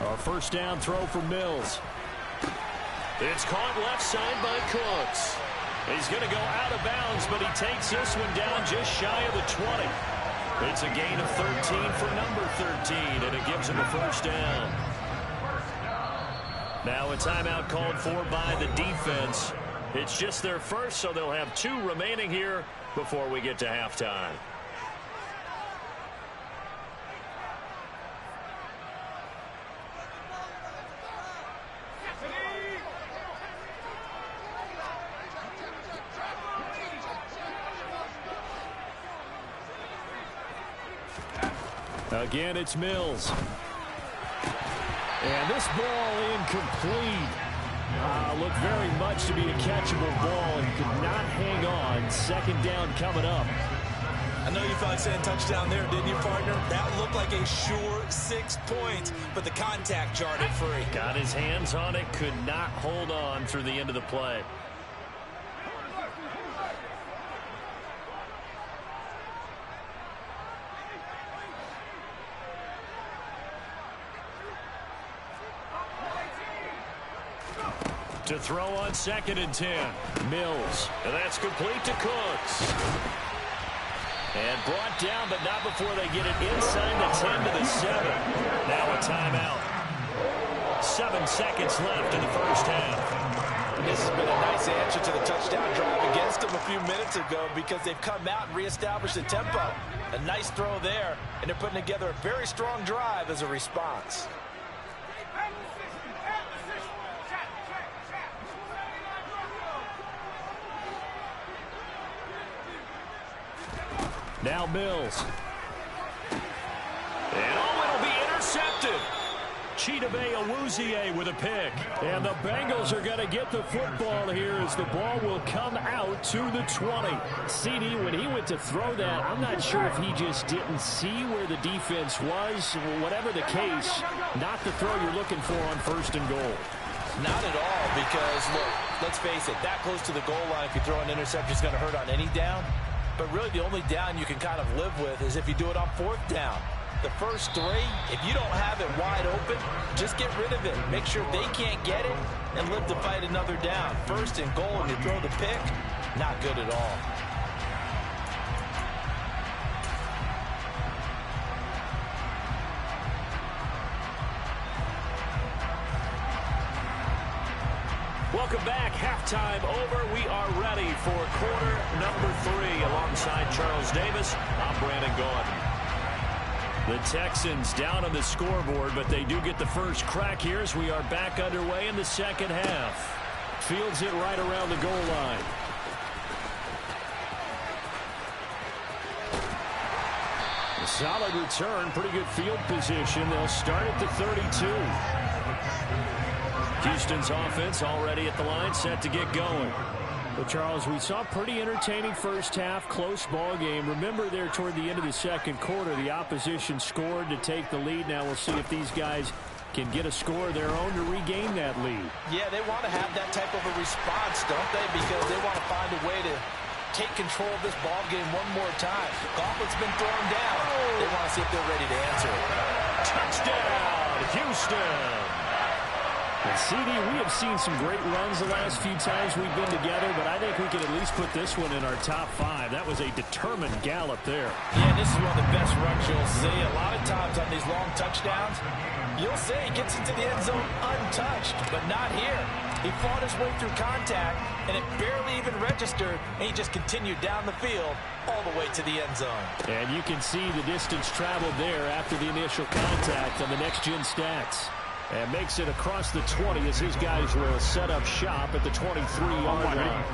A first down throw for Mills. It's caught left side by Cooks. He's going to go out of bounds, but he takes this one down just shy of the 20. It's a gain of 13 for number 13, and it gives him a first down. Now a timeout called for by the defense. It's just their first, so they'll have 2 remaining here before we get to halftime. Again, it's Mills. And this ball incomplete. Looked very much to be a catchable ball and could not hang on. Second down coming up. I know you felt like saying touchdown there, didn't you, partner? That looked like a sure 6 points, but the contact jarred it free. Got his hands on it, could not hold on through the end of the play. To throw on 2nd and 10. Mills. And that's complete to Cooks. And brought down, but not before they get it inside the 10 to the 7. Now a timeout. 7 seconds left in the first half. This has been a nice answer to the touchdown drive against them a few minutes ago because they've come out and reestablished the tempo. A nice throw there, and they're putting together a very strong drive as a response. Now Mills. And it'll be intercepted. Chidobe Awuzie with a pick. And the Bengals are going to get the football here as the ball will come out to the 20. CD, when he went to throw that, I'm not sure if he just didn't see where the defense was. Whatever the case, not the throw you're looking for on 1st and goal. Not at all, because, look, let's face it, that close to the goal line, if you throw an interception, is going to hurt on any down. But really the only down you can kind of live with is if you do it on 4th down. The first 3, if you don't have it wide open, just get rid of it. Make sure they can't get it and live to fight another down. 1st and goal, and you throw the pick, not good at all. Welcome back. Halftime over. We are ready for quarter number 3. Alongside Charles Davis, I'm Brandon Gordon. The Texans down on the scoreboard, but they do get the first crack here as we are back underway in the second half. Fields it right around the goal line. A solid return, pretty good field position. They'll start at the 32. Houston's offense already at the line, set to get going. Well, Charles, we saw a pretty entertaining first half, close ball game. Remember there toward the end of the second quarter, the opposition scored to take the lead. Now we'll see if these guys can get a score of their own to regain that lead. Yeah, they want to have that type of a response, don't they? Because they want to find a way to take control of this ball game one more time. Gauntlet's been thrown down. They want to see if they're ready to answer it. Touchdown, Houston! And CD, we have seen some great runs the last few times we've been together, but I think we can at least put this one in our top 5. That was a determined gallop there. Yeah, this is one of the best runs you'll see. A lot of times on these long touchdowns, you'll see he gets into the end zone untouched, but not here. He fought his way through contact, and it barely even registered, and he just continued down the field all the way to the end zone. And you can see the distance traveled there after the initial contact on the next-gen stats. And makes it across the 20 as his guys will set up shop at the 23-yard line.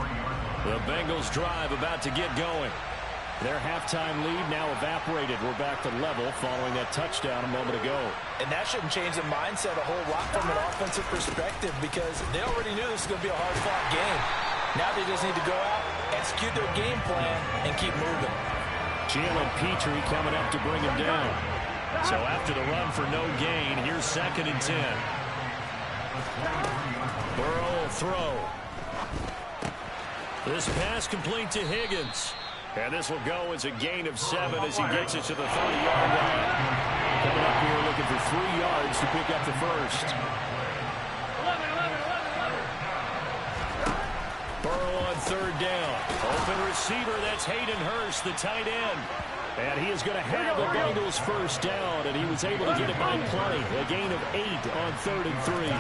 The Bengals drive about to get going. Their halftime lead now evaporated. We're back to level following that touchdown a moment ago. And that shouldn't change the mindset a whole lot from an offensive perspective because they already knew this was going to be a hard-fought game. Now they just need to go out, execute their game plan, and keep moving. Jalen Petrie coming up to bring him down. So after the run for no gain, here's 2nd and 10. Burrow will throw. This pass complete to Higgins. And this will go as a gain of 7 as he gets it to the 30-yard line. Coming up here looking for 3 yards to pick up the first. Burrow on 3rd down. Open receiver, that's Hayden Hurst, the tight end. And he is going to have the Bengals first down, and he was able to get it by plenty. A gain of 8 on 3rd and 3.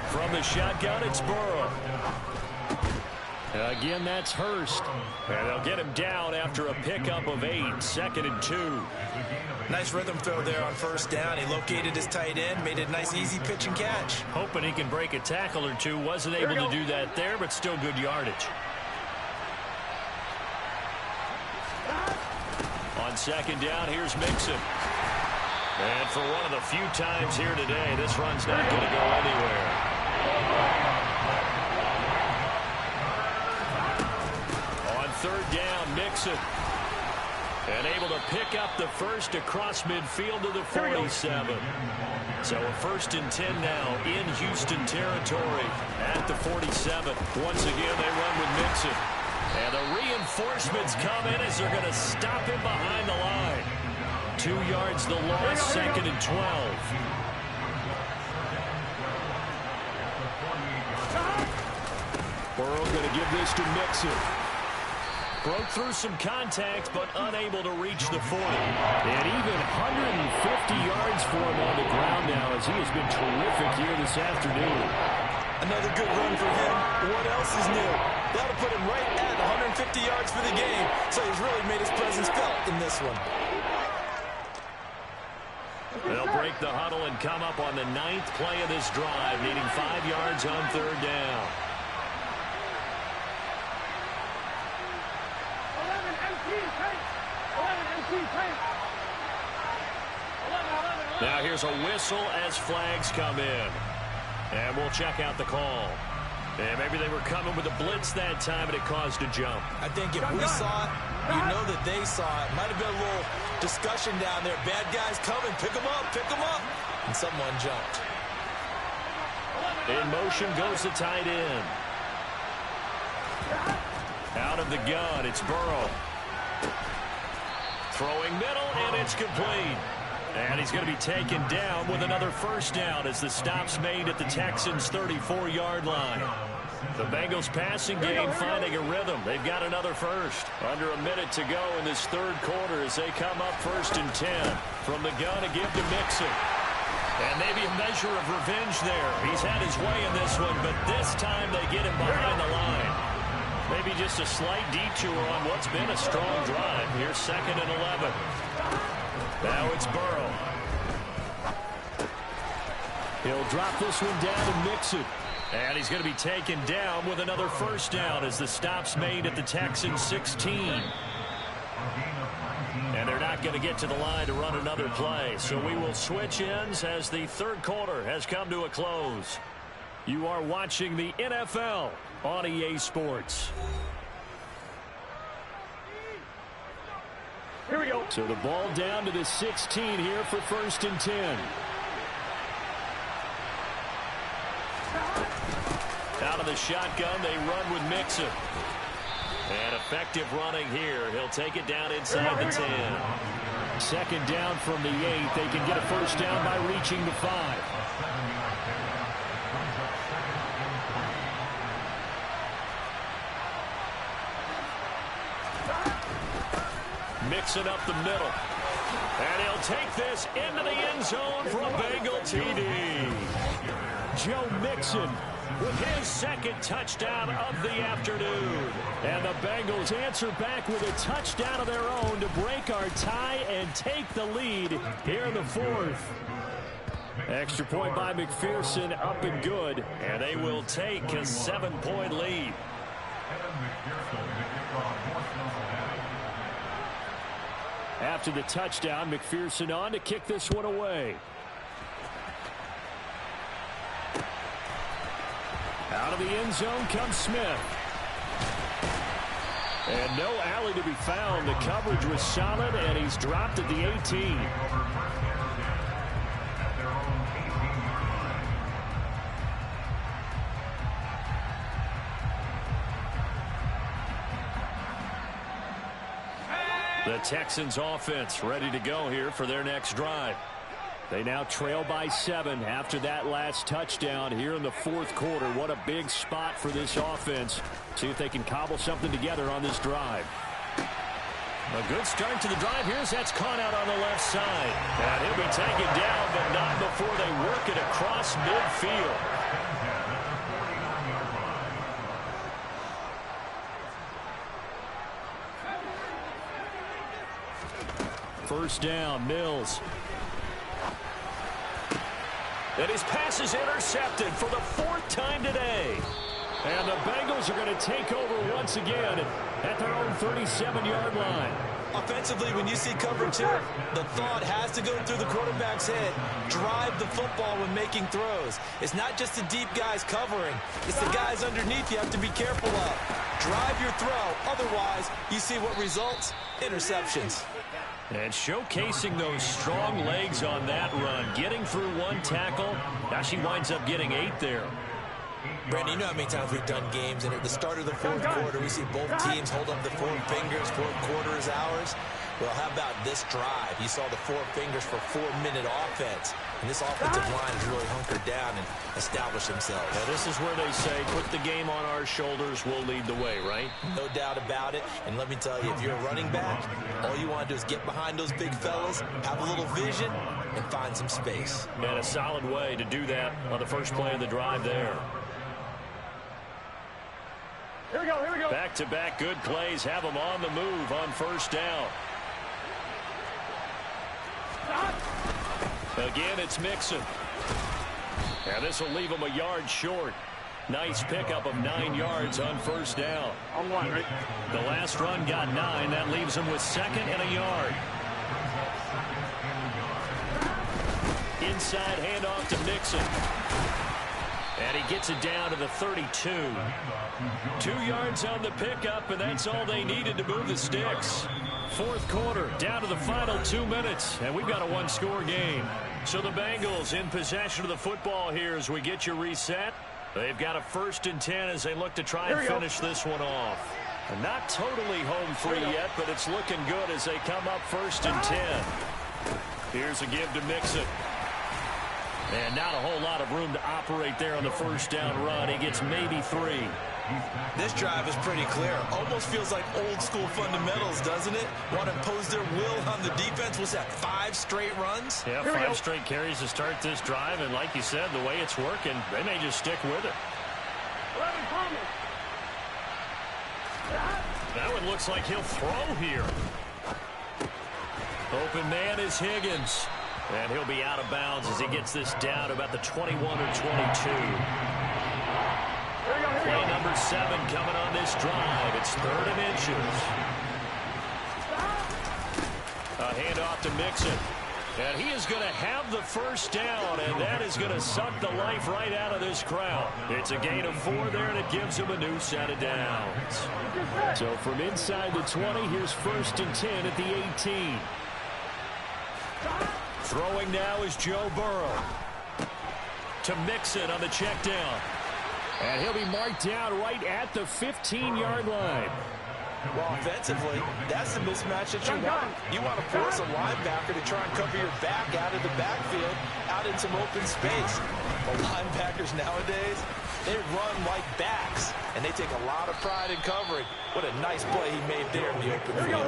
From the shotgun, it's Burrow. Again, that's Hurst. And they'll get him down after a pickup of 8, 2nd and 2. Nice rhythm throw there on 1st down. He located his tight end, made it a nice, easy pitch and catch. Hoping he can break a tackle or two. Wasn't able to do that there, but still good yardage. On 2nd down, here's Mixon. And for one of the few times here today, this run's not going to go anywhere. On 3rd down, Mixon. And able to pick up the first across midfield to the 47. So a 1st and 10 now in Houston territory at the 47. Once again, they run with Mixon. And the reinforcements come in as they're going to stop him behind the line. 2 yards the loss, 2nd and 12. Burrow going to give this to Mixon. Broke through some contact, but unable to reach the 40. And even 150 yards for him on the ground now as he has been terrific here this afternoon. Another good run for him. What else is new? That'll put him right at 150 yards for the game, so he's really made his presence felt in this one. They'll break the huddle and come up on the 9th play of this drive, needing 5 yards on 3rd down. 11 MT tank. 11 MT tank. 11. Now here's a whistle as flags come in. And we'll check out the call. And maybe they were coming with a blitz that time, and it caused a jump. I think if we saw it, you know that they saw it. Might have been a little discussion down there. Bad guys coming. Pick them up. Pick them up. And someone jumped. In motion goes the tight end. Out of the gun, it's Burrow. Throwing middle, and it's complete. And he's going to be taken down with another first down as the stop's made at the Texans' 34-yard line. The Bengals passing game finding a rhythm. They've got another first. Under a minute to go in this 3rd quarter as they come up 1st and 10. From the gun to give to Mixon. And maybe a measure of revenge there. He's had his way in this one, but this time they get him behind the line. Maybe just a slight detour on what's been a strong drive. Here's 2nd and 11. Now it's Burrow. He'll drop this one down and mix it. And he's going to be taken down with another first down as the stop's made at the Texans' 16. And they're not going to get to the line to run another play. So we will switch ends as the 3rd quarter has come to a close. You are watching the NFL on EA Sports. Here we go. So the ball down to the 16 here for 1st and 10. Out of the shotgun, they run with Mixon. And effective running here. He'll take it down inside the 10. 2nd down from the 8. They can get a first down by reaching the 5. Mixing up the middle. And he'll take this into the end zone for a Bengal TD. Joe Mixon with his 2nd touchdown of the afternoon. And the Bengals answer back with a touchdown of their own to break our tie and take the lead here in the 4th. Extra point by McPherson, up and good. And they will take a 7-point lead. After the touchdown, McPherson on to kick this one away. Out of the end zone comes Smith. And no alley to be found. The coverage was solid, and he's dropped at the 18. The Texans offense ready to go here for their next drive. They now trail by 7 after that last touchdown here in the 4th quarter. What a big spot for this offense. See if they can cobble something together on this drive. A good start to the drive. Here's that's caught out on the left side. And he'll be taken down, but not before they work it across midfield. First down, Mills. And his pass is intercepted for the 4th time today. And the Bengals are going to take over once again at their own 37-yard line. Offensively, when you see cover 2, the thought has to go through the quarterback's head. Drive the football when making throws. It's not just the deep guys covering. It's the guys underneath you have to be careful of. Drive your throw. Otherwise, you see what results? Interceptions. And showcasing those strong legs on that run. Getting through 1 tackle. Now she winds up getting 8 there. Brandon, you know how many times we've done games, and at the start of the 4th quarter, we see both teams hold up the 4 fingers, 4th quarter is ours. Well, how about this drive? You saw the 4 fingers for 4-minute offense. And this offensive line has really hunkered down and established themselves. Now, this is where they say, put the game on our shoulders, we'll lead the way, right? No doubt about it. And let me tell you, if you're a running back, all you want to do is get behind those big fellas, have a little vision, and find some space. And a solid way to do that on the first play of the drive there. Here we go, here we go. Back-to-back good plays have them on the move on first down. Again, it's Mixon. And this will leave him a yard short. Nice pickup of 9 yards on first down. On one, right? The last run got 9. That leaves him with 2nd and a yard. Inside handoff to Mixon. And he gets it down to the 32. 2 yards on the pickup, and that's all they needed to move the sticks. Fourth quarter, down to the final 2 minutes, and we've got a one-score game. So the Bengals in possession of the football here as we get you reset. They've got a 1st and 10 as they look to try and finish this one off. And not totally home free yet, but it's looking good as they come up 1st and 10. Here's a give to Mixon. And not a whole lot of room to operate there on the first down run. He gets maybe 3. This drive is pretty clear. Almost feels like old school fundamentals, doesn't it? Want to impose their will on the defense. Was that 5 straight runs? Yeah, 5 straight carries to start this drive. And like you said, the way it's working, they may just stick with it. That one looks like he'll throw here. Open man is Higgins. And he'll be out of bounds as he gets this down to about the 21 or 22. Play number 7 coming on this drive. It's 3rd and inches. A handoff to Mixon. And he is going to have the first down, and that is going to suck the life right out of this crowd. It's a gain of 4 there, and it gives him a new set of downs. So from inside the 20, here's 1st and 10 at the 18. Throwing now is Joe Burrow. To Mixon on the check down. And he'll be marked down right at the 15-yard line. Well, offensively, that's the mismatch that you want. You want to force a linebacker to try and cover your back out of the backfield, out in some open space. The linebackers nowadays, they run like backs, and they take a lot of pride in covering. What a nice play he made there in the open field.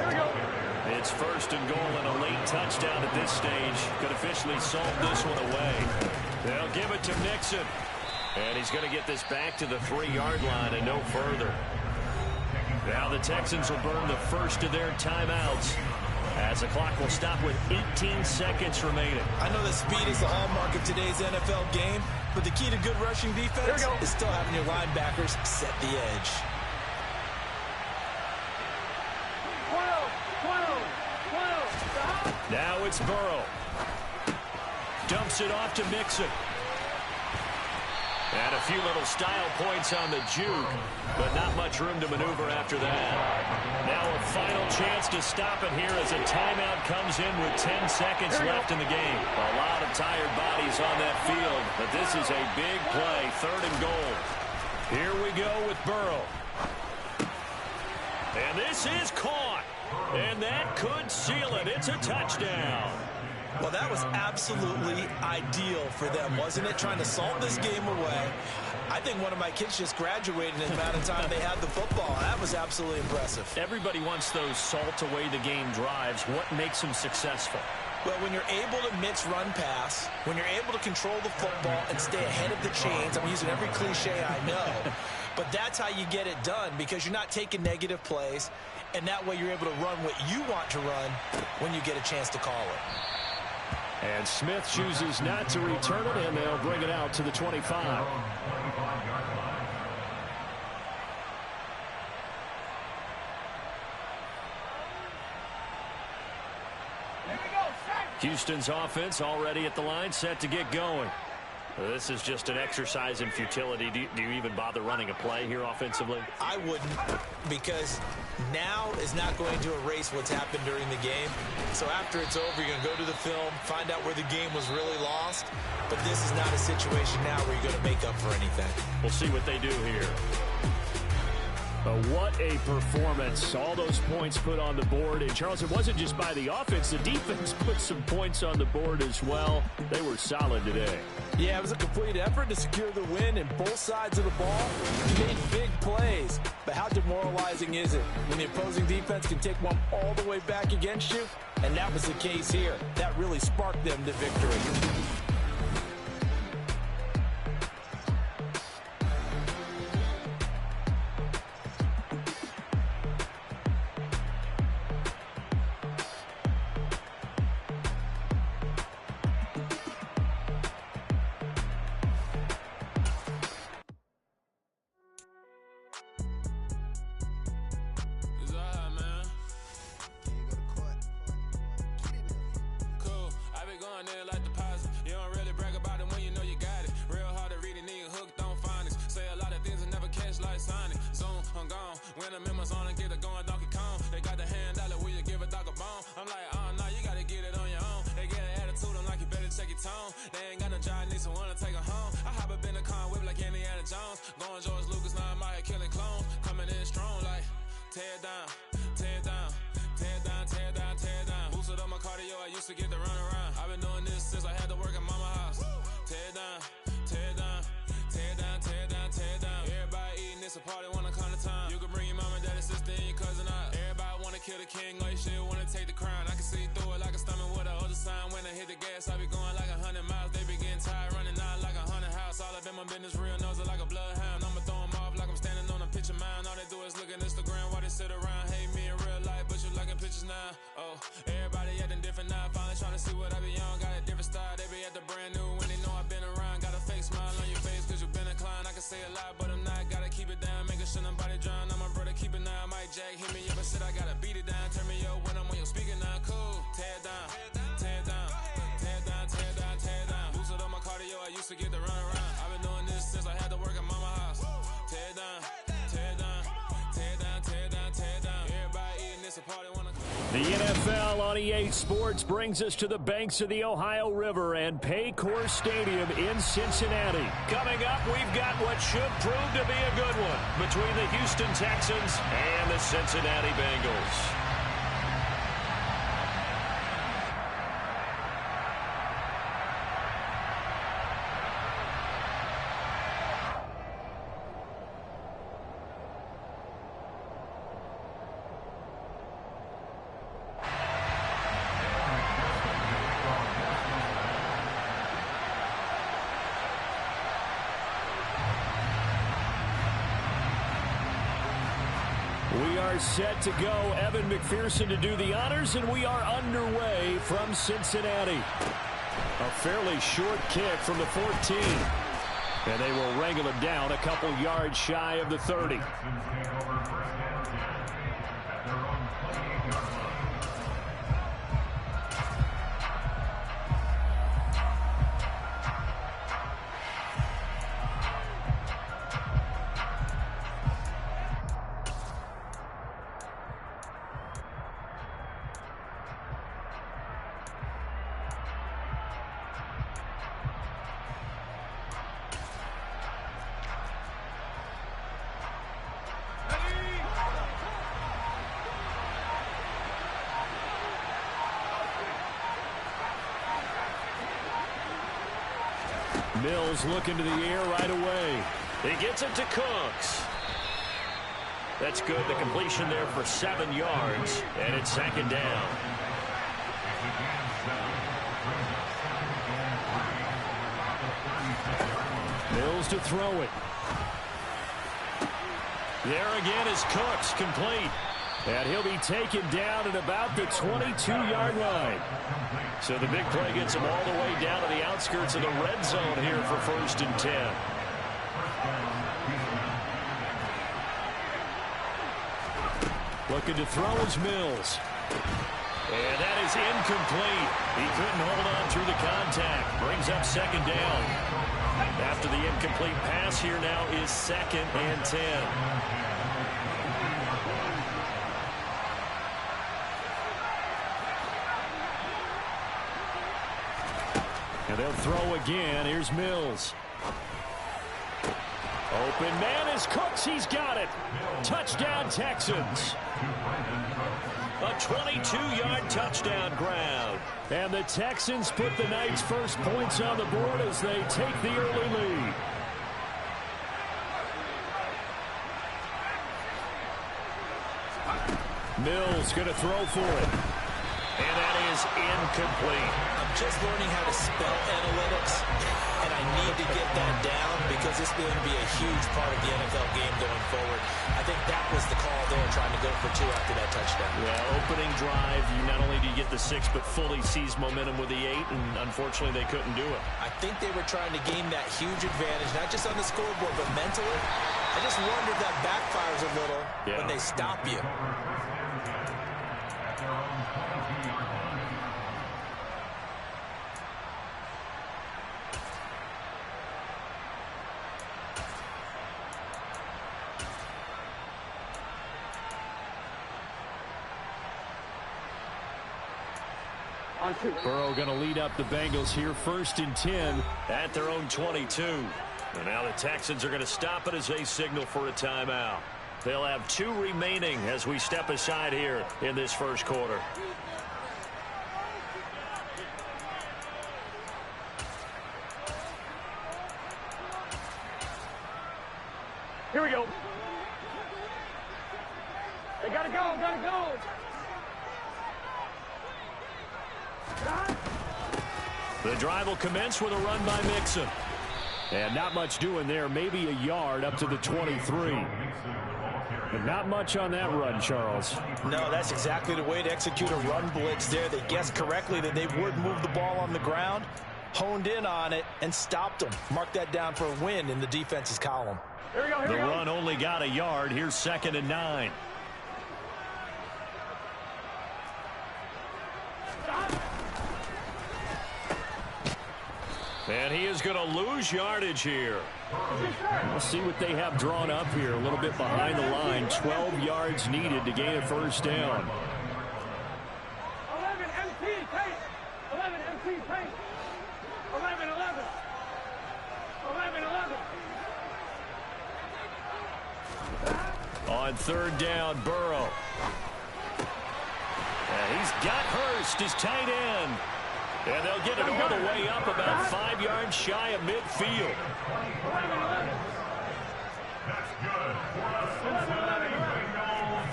It's 1st and goal and a late touchdown at this stage. Could officially solve this one away. They'll give it to Mixon. And he's going to get this back to the 3-yard line and no further. Now the Texans will burn the first of their timeouts as the clock will stop with 18 seconds remaining. I know that speed is the hallmark of today's NFL game, but the key to good rushing defense is still having your linebackers set the edge. 12. Now it's Burrow. Dumps it off to Mixon. And a few little style points on the juke, but not much room to maneuver after that. Now a final chance to stop it here as a timeout comes in with 10 seconds left in the game. A lot of tired bodies on that field, but this is a big play, 3rd and goal. Here we go with Burrow. And this is caught. And that could seal it. It's a touchdown. Well, that was absolutely ideal for them, wasn't it? Trying to salt this game away. I think one of my kids just graduated in the amount of time they had the football. That was absolutely impressive. Everybody wants those salt away the game drives. What makes them successful? Well, when you're able to mix run pass, when you're able to control the football and stay ahead of the chains, I'm using every cliche I know, but that's how you get it done because you're not taking negative plays, and that way you're able to run what you want to run when you get a chance to call it. And Smith chooses not to return it, and they'll bring it out to the 25. Houston's offense already at the line, set to get going. This is just an exercise in futility. Do you even bother running a play here offensively? I wouldn't, because now is not going to erase what's happened during the game. So after it's over, you're going to go to the film, find out where the game was really lost. But this is not a situation now where you're going to make up for anything. We'll see what they do here. What a performance. All those points put on the board. And, Charles, it wasn't just by the offense. The defense put some points on the board as well. They were solid today. Yeah, it was a complete effort to secure the win in both sides of the ball. He made big plays. But how demoralizing is it when the opposing defense can take one all the way back against you? And that was the case here. That really sparked them to victory. When I'm in my zone and get it going Donkey Kong. They got the hand out, will you give a dog a bone? I'm like, nah, you gotta get it on your own. They get an attitude, I'm like, you better check your tone. They ain't got no job, need someone to take her home. I hop up in the car, whip like Indiana Jones. Going George Lucas, now I'm out here killing clones. Coming in strong like, tear it down, tear it down, tear it down, tear it down, tear it down. Boosted up my cardio, I used to get to run around. I've been doing this since I had to work at mama house. Tear it down, tear it down, tear it down, tear it down, tear it down. Everybody eating, it's a party, wanna come to time. You can bring your mama, daddy, sister, and your cousin out. Everybody wanna kill the king, like shit, wanna take the crown. I can see through it like a stomach with a other sign. When I hit the gas, I be going like 100 miles. They be getting tired, running out like 100 house. All up in my business, real nose like a bloodhound. I'ma throw them off like I'm standing on a picture mound. All they do is look at Instagram while they sit around. Hate me in real life, but you liking pictures now. Oh, everybody acting different now. Finally trying to see what I be on. Got a different style, they be at the brand new when they know I've been around. Got a fake smile on your face cause you been inclined. I can say a lot, but I'm not. Gotta keep it down, making sure nobody drown. I'm my brother, keep it now. Mike Jack, hit me up and shit, I gotta beat it down. Turn me up when I'm on your speaker now. Cool, tear it down, tear it down, tear it down, tear it down, tear it down. Boosted up my cardio, I used to get to run around. I've been doing this since I had to work at mama house. Tear it down, tear it down, tear it down, tear it down, tear it down. Everybody eating, it's a party, wanna. The NFL on EA Sports brings us to the banks of the Ohio River and Paycor Stadium in Cincinnati. Coming up, we've got what should prove to be a good one between the Houston Texans and the Cincinnati Bengals. We are set to go. Evan McPherson to do the honors, and we are underway from Cincinnati. A fairly short kick from the 14. And they will wrangle it down a couple yards shy of the 30. Mills looking to the air right away. He gets it to Cooks. That's good. The completion there for 7 yards, and it's second down. Mills to throw it. There again is Cooks, complete. And he'll be taken down at about the 22-yard line. So the big play gets him all the way down to the outskirts of the red zone here for 1st and 10. Looking to throw is Mills. And that is incomplete. He couldn't hold on through the contact. Brings up second down. After the incomplete pass, here now is 2nd and 10. And they'll throw again. Here's Mills. Open man is Cooks. He's got it. Touchdown, Texans. A 22-yard touchdown grab. And the Texans put the Knights' first points on the board as they take the early lead. Mills going to throw for it. And that is incomplete. I'm just learning how to spell analytics, and I need to get that down because this is going to be a huge part of the NFL game going forward. I think that was the call there, trying to go for 2 after that touchdown. Yeah, opening drive, you not only do you get the 6, but fully seize momentum with the 8, and unfortunately they couldn't do it. I think they were trying to gain that huge advantage, not just on the scoreboard, but mentally. I just wonder if that backfires a little when they stop you. On 2. Burrow going to lead up the Bengals here, 1st and 10 at their own 22. And now the Texans are going to stop it as they signal for a timeout. They'll have 2 remaining as we step aside here in this first quarter. Here we go. They gotta go, gotta go. The drive will commence with a run by Mixon. And not much doing there, maybe a yard up to the 23. But not much on that run, Charles. No, that's exactly the way to execute a run blitz there. They guessed correctly that they would move the ball on the ground, honed in on it, and stopped them. Mark that down for a win in the defense's column. Here we go, The run only got a yard. Here's 2nd and 9. And he is going to lose yardage here. We'll see what they have drawn up here. A little bit behind the line. 12 yards needed to gain a first down. 11 MT, take. 11 MT, take. 11, 11. 11, 11. On 3rd down, Burrow. And he's got Hurst, his tight end. And they'll get it all the way up about 5 yards shy of midfield. That's good for the Cincinnati Bengals.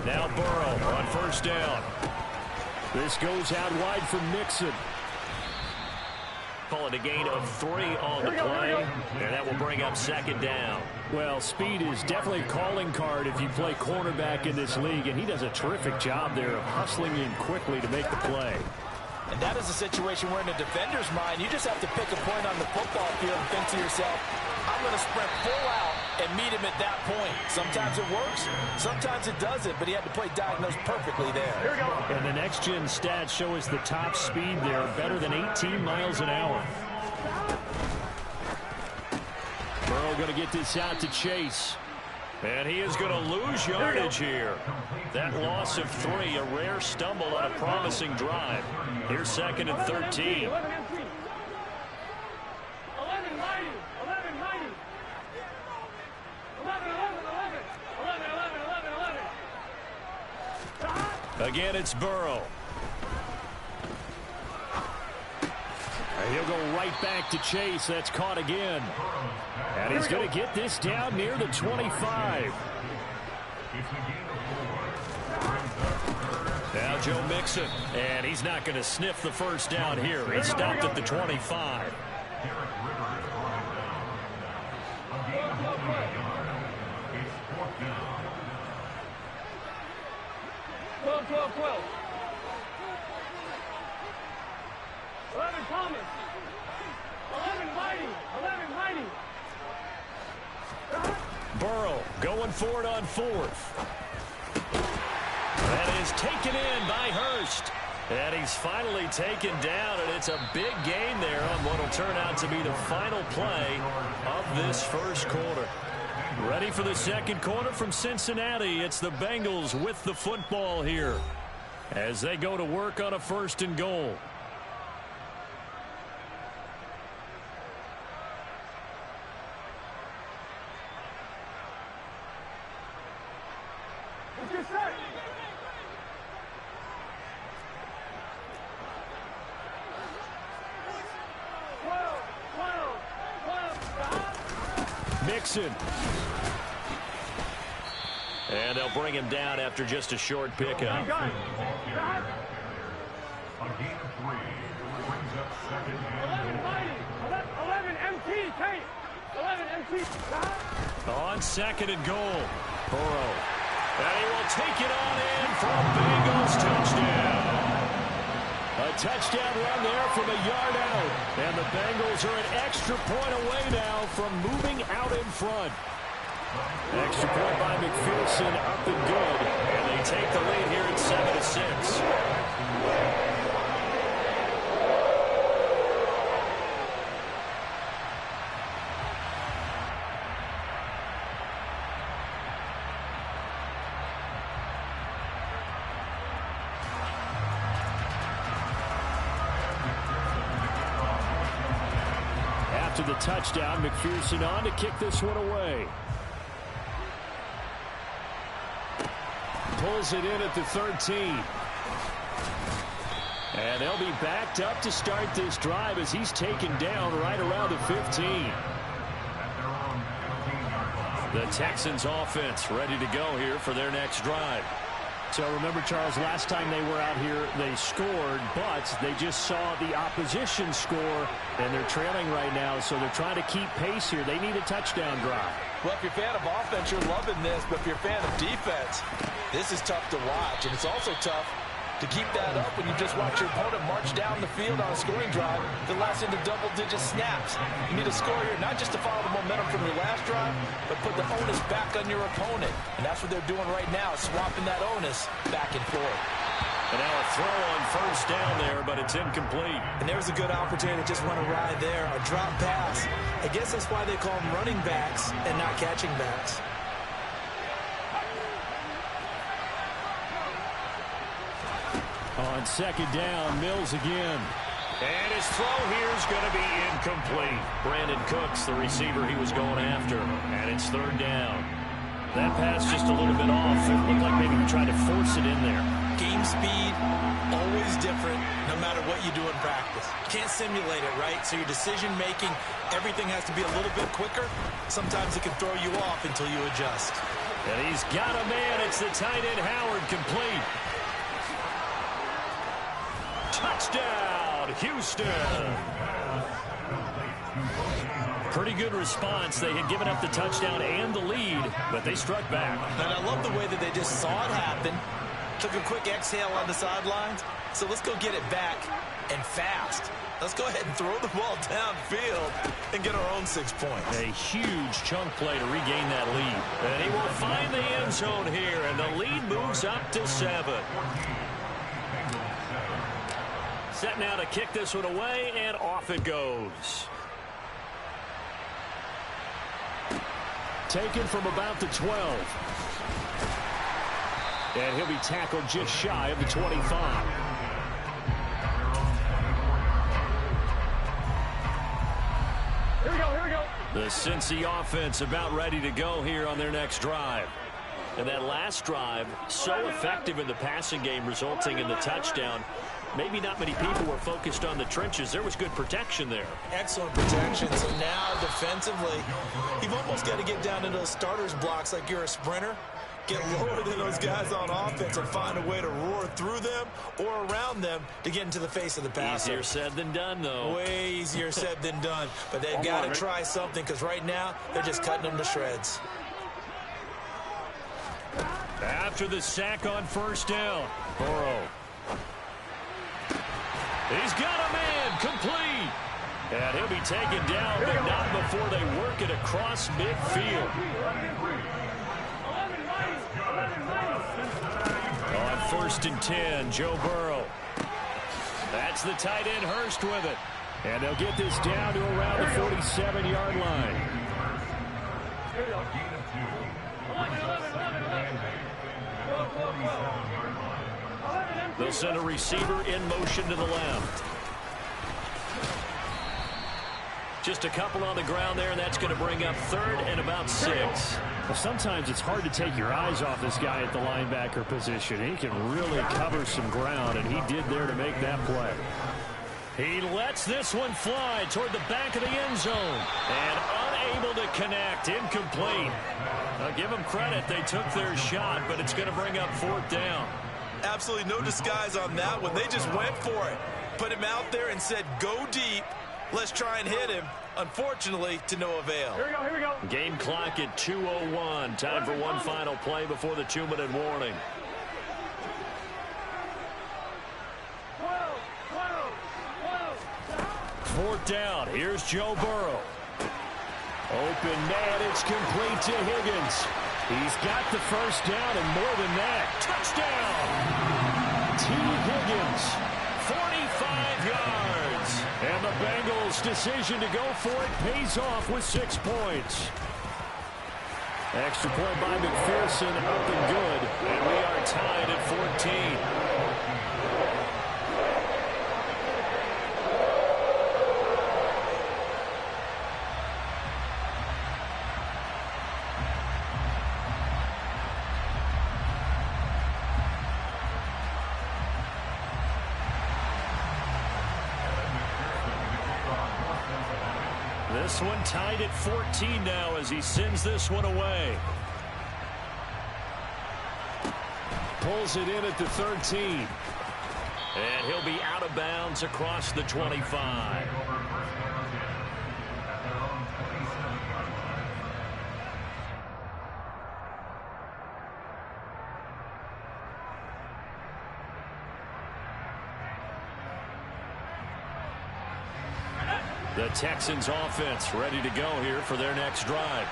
Now Burrow on 1st down. This goes out wide for Mixon. Call it a gain of 3 on the play, and that will bring up 2nd down. Well, speed is definitely a calling card if you play cornerback in this league, and he does a terrific job there of hustling in quickly to make the play. And that is a situation where in a defender's mind, you just have to pick a point on the football field and think to yourself, I'm going to sprint full out and meet him at that point. Sometimes it works, sometimes it doesn't, but he had to play diagnosed perfectly there. Here we go. And the next-gen stats show us the top speed there, better than 18 miles an hour. Burrow going to get this out to Chase. And he is going to lose yardage here. That loss of 3, a rare stumble on a promising drive. Here's 2nd and 13. 11 MT. 11 mighty. 11 mighty. 11, 11, 11. 11, 11, 11, 11. Again, it's Burrow. And he'll go right back to Chase. That's caught again. And he's going to get this down near the 25. Now Joe Mixon. And he's not going to sniff the first down here. He stopped at the 25. 12, 12, 12. 11 Thomas. 11 mighty. 11 mighty. Burrow going for it on 4th. That is taken in by Hurst. And he's finally taken down, and it's a big gain there on what will turn out to be the final play of this first quarter. Ready for the second quarter from Cincinnati. It's the Bengals with the football here as they go to work on a 1st and goal. What's your set? Mixon. And they'll bring him down after just a short pickup. A gain of 3 brings up 2nd and 11 MT, Kate. 11 MT. On 2nd and goal. Burrow. And he will take it on in for a Bengals touchdown. A touchdown run there from a yard out. And the Bengals are an extra point away now from moving out in front. Extra point by McPherson, up and good. And they take the lead here at 7-6. after the touchdown. McPherson on to kick this one away. Pulls it in at the 13. And they'll be backed up to start this drive as he's taken down right around the 15. The Texans offense ready to go here for their next drive. So remember, Charles, last time they were out here, they scored, but they just saw the opposition score, and they're trailing right now, so they're trying to keep pace here. They need a touchdown drive. Well, if you're a fan of offense, you're loving this, but if you're a fan of defense, this is tough to watch, and it's also tough to keep that up when you just watch your opponent march down the field on a scoring drive that lasts into double-digit snaps. You need to score here, not just to follow the momentum from your last drive, but put the onus back on your opponent. And that's what they're doing right now, swapping that onus back and forth. And now a throw on first down there, but it's incomplete. And there's a good opportunity to just run a ride there, a drop pass. I guess that's why they call them running backs and not catching backs. On second down, Mills again. And his throw here is going to be incomplete. Brandon Cooks, the receiver he was going after. And it's third down. That pass just a little bit off. It looked like maybe he tried to force it in there. Game speed, always different, no matter what you do in practice. You can't simulate it, right? So your decision-making, everything has to be a little bit quicker. Sometimes it can throw you off until you adjust. And he's got a man. It's the tight end, Howard, complete. Touchdown, Houston. Pretty good response. They had given up the touchdown and the lead, but they struck back. And I love the way that they just saw it happen, took a quick exhale on the sidelines. So let's go get it back and fast. Let's go ahead and throw the ball downfield and get our own 6 points. A huge chunk play to regain that lead. And he will find the end zone here, and the lead moves up to 7. Set now to kick this one away, and off it goes. Taken from about the 12. And he'll be tackled just shy of the 25. Here we go. The Cincy offense about ready to go here on their next drive. And that last drive, so effective in the passing game, resulting in the touchdown. Maybe not many people were focused on the trenches. There was good protection there. Excellent protection. So now defensively, you've almost got to get down to those starters blocks like you're a sprinter. Get lower than those guys on offense and find a way to roar through them or around them to get into the face of the passer. Easier said than done, though. Way easier said than done. But they've got to try something because right now they're just cutting them to shreds. After the sack on first down, Burrow. He's got a man, complete. And he'll be taken down, but not before they work it across midfield. On first and 10, Joe Burrow. That's the tight end, Hurst, with it. And they'll get this down to around the 47-yard line. They'll send a receiver in motion to the left. Just a couple on the ground there, and that's going to bring up third and about 6. Well, sometimes it's hard to take your eyes off this guy at the linebacker position. He can really cover some ground, and he did there to make that play. He lets this one fly toward the back of the end zone, and unable to connect, incomplete. I'll give them credit. They took their shot, but it's going to bring up fourth down. Absolutely no disguise on that one. They just went for it. Put him out there and said, go deep. Let's try and hit him. Unfortunately, to no avail. Here we go. Game clock at 2:01. Time for one final play before the 2-minute warning. 4th down. Here's Joe Burrow. Open man. It's complete to Higgins. He's got the first down and more than that. Touchdown. T. Higgins. 45 yards. And the Bengals' decision to go for it pays off with 6 points. Extra point by McPherson, up and good. And we are tied at 14. This one tied at 14 now as he sends this one away. Pulls it in at the 13. And he'll be out of bounds across the 25. The Texans offense ready to go here for their next drive.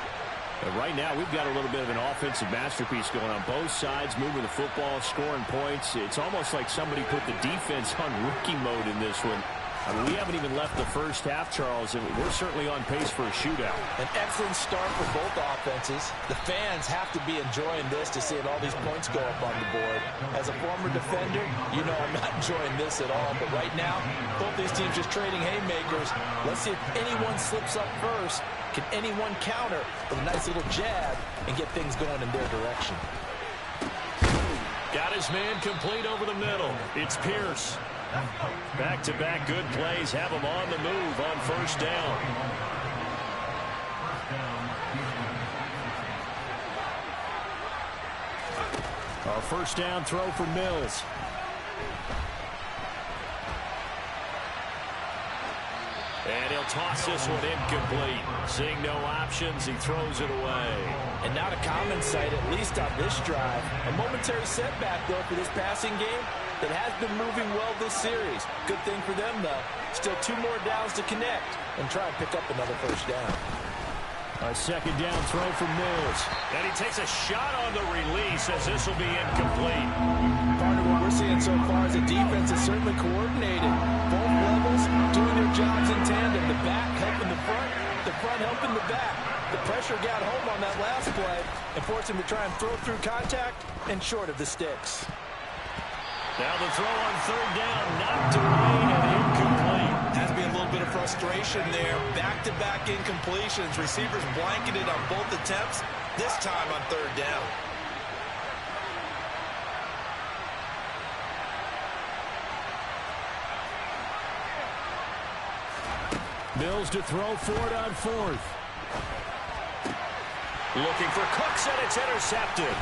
Right now, we've got a little bit of an offensive masterpiece going on both sides, moving the football, scoring points. It's almost like somebody put the defense on rookie mode in this one. I mean, we haven't even left the first half, Charles, and we're certainly on pace for a shootout. An excellent start for both offenses. The fans have to be enjoying this to seeing all these points go up on the board. As a former defender, you know I'm not enjoying this at all. But right now, both these teams just trading haymakers. Let's see if anyone slips up first. Can anyone counter with a nice little jab and get things going in their direction? Got his man complete over the middle. It's Pierce. Back-to-back good plays have him on the move on first down. Our first down throw for Mills. And he'll toss this one incomplete. Seeing no options, he throws it away. And not a common sight, at least on this drive. A momentary setback, though, for this passing game that has been moving well this series. Good thing for them, though. Still 2 more downs to connect and try and pick up another first down. A second down throw for Mills. And he takes a shot on the release as this will be incomplete. Part of what we're seeing so far is the defense is certainly coordinated. Both levels doing their jobs in tandem. The back helping the front helping the back. The pressure got home on that last play and forced him to try and throw through contact and short of the sticks. Now the throw on third down, knocked away and incomplete. Has to be a little bit of frustration there. Back-to-back incompletions. Receivers blanketed on both attempts, this time on third down. Mills to throw for it on fourth. Looking for Cooks, and it's intercepted.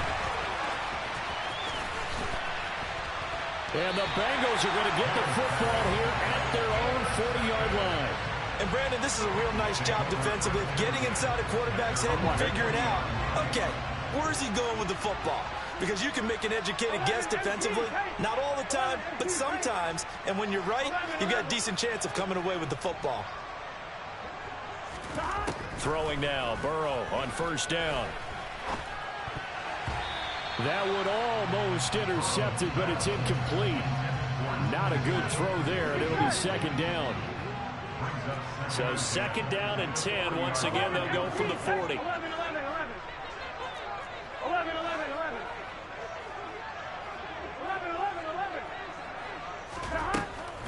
And the Bengals are going to get the football here at their own 40-yard line. And, Brandon, this is a real nice job defensively of getting inside a quarterback's head and figuring out, okay, where's he going with the football? Because you can make an educated guess defensively, not all the time, but sometimes. And when you're right, you've got a decent chance of coming away with the football. Throwing now, Burrow on first down. That would almost intercept it, but it's incomplete. Not a good throw there, and it'll be second down. So second down and 10. Once again, they'll go from the 40. 11.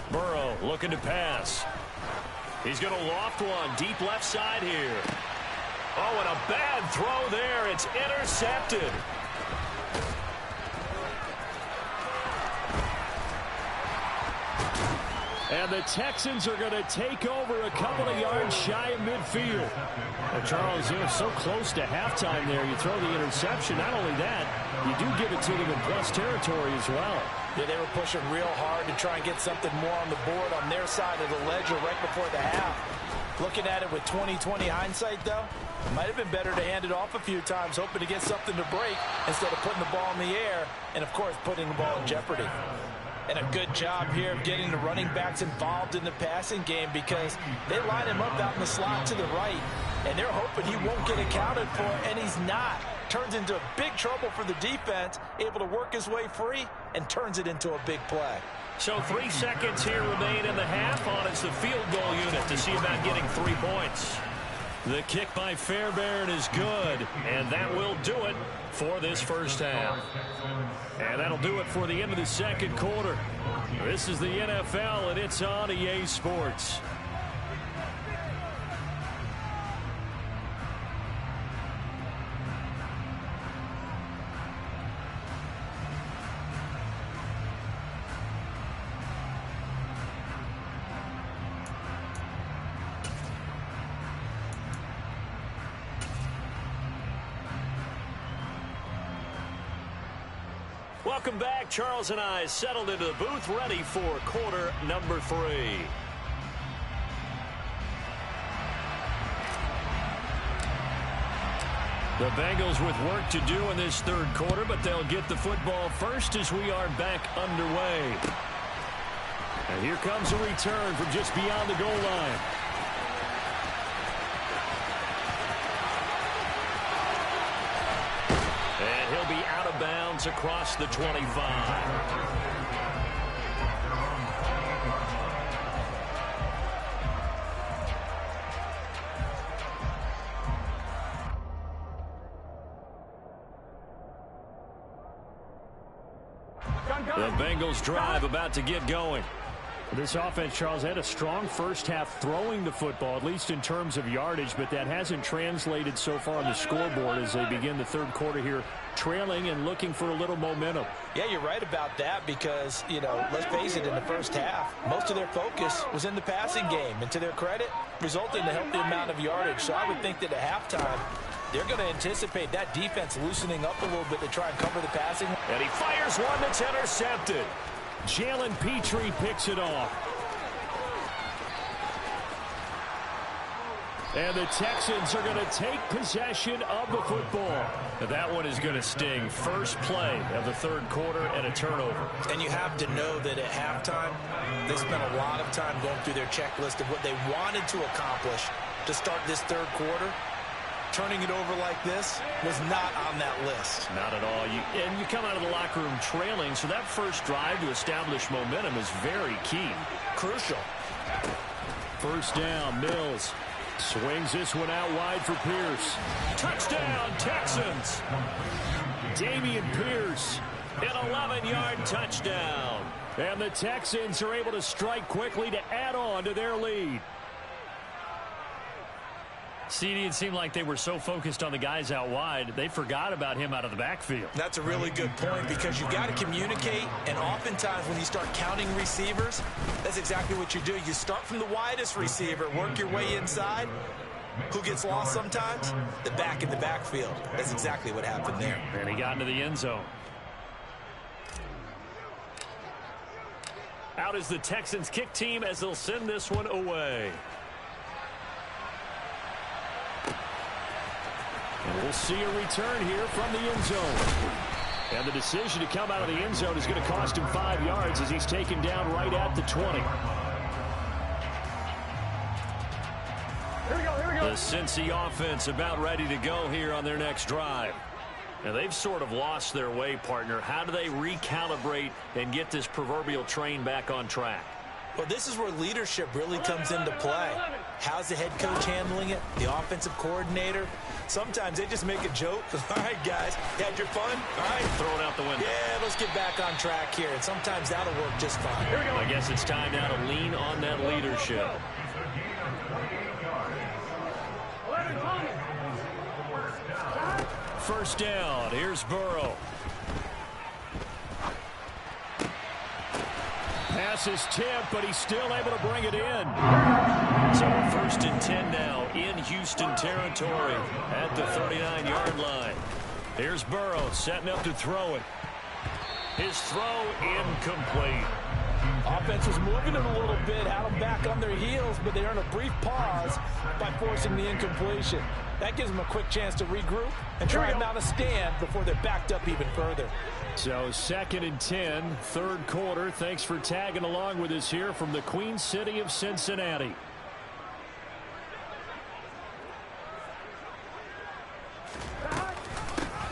Burrow looking to pass. He's going to loft one deep left side here. Oh, and a bad throw there. It's intercepted. And the Texans are going to take over a couple of yards shy of midfield. Well, Charles, you're so close to halftime there. You throw the interception. Not only that, you do give it to them in plus territory as well. Yeah, they were pushing real hard to try and get something more on the board on their side of the ledger right before the half. Looking at it with 20/20 hindsight, though, it might have been better to hand it off a few times, hoping to get something to break instead of putting the ball in the air and, of course, putting the ball in jeopardy. And a good job here of getting the running backs involved in the passing game because they line him up out in the slot to the right, and they're hoping he won't get accounted for, and he's not. Turns into big trouble for the defense, able to work his way free, and turns it into a big play. So 3 seconds here remain in the half on it's the field goal unit to see about getting 3 points. The kick by Fairbairn is good, and that will do it for this first half. And that'll do it for the end of the second quarter. This is the NFL, and it's on EA Sports. Welcome back. Charles and I settled into the booth, ready for quarter number 3. The Bengals with work to do in this third quarter, but they'll get the football first as we are back underway. And here comes a return from just beyond the goal line. And he'll be out of bounds across the 25. The Bengals drive about to get going. This offense, Charles, had a strong first half throwing the football, at least in terms of yardage, but that hasn't translated so far on the scoreboard as they begin the third quarter here, trailing and looking for a little momentum. Yeah, you're right about that because, let's face it, in the first half, most of their focus was in the passing game. And to their credit, resulting in a healthy amount of yardage. So I would think that at halftime, they're going to anticipate that defense loosening up a little bit to try and cover the passing. And he fires one that's intercepted. Jalen Petrie picks it off. And the Texans are going to take possession of the football. Now that one is going to sting. First play of the third quarter and a turnover. And you have to know that at halftime, they spent a lot of time going through their checklist of what they wanted to accomplish to start this third quarter. Turning it over like this was not on that list. Not at all. And you come out of the locker room trailing, so that first drive to establish momentum is very key. Crucial. First down, Mills. Swings this one out wide for Pierce. Touchdown, Texans. Damian Pierce, an 11-yard touchdown. And the Texans are able to strike quickly to add on to their lead. CD, it seemed like they were so focused on the guys out wide, they forgot about him out of the backfield. That's a really good point because you've got to communicate, and oftentimes when you start counting receivers, that's exactly what you do. You start from the widest receiver, work your way inside. Who gets lost sometimes? The back in the backfield. That's exactly what happened there. And he got into the end zone. Out is the Texans kick team as they'll send this one away. And we'll see a return here from the end zone. And the decision to come out of the end zone is going to cost him 5 yards as he's taken down right at the 20. The Cincy offense about ready to go here on their next drive. Now they've sort of lost their way, partner. How do they recalibrate and get this proverbial train back on track? Well, this is where leadership really comes into play. How's the head coach handling it? The offensive coordinator? Sometimes they just make a joke. All right, guys, had your fun? All right. Throw it out the window. Yeah, let's get back on track here. And sometimes that'll work just fine. Here we go. I guess it's time now to lean on that leadership. First down. Here's Burrow. Pass is tipped, but he's still able to bring it in. So first and 10 now in Houston territory at the 39-yard line. Here's Burrow setting up to throw it. His throw incomplete. Offense was moving them a little bit, had them back on their heels, but they earned a brief pause by forcing the incompletion. That gives them a quick chance to regroup and try and mount a stand before they're backed up even further. So 2nd and 10, third quarter. Thanks for tagging along with us here from the Queen City of Cincinnati.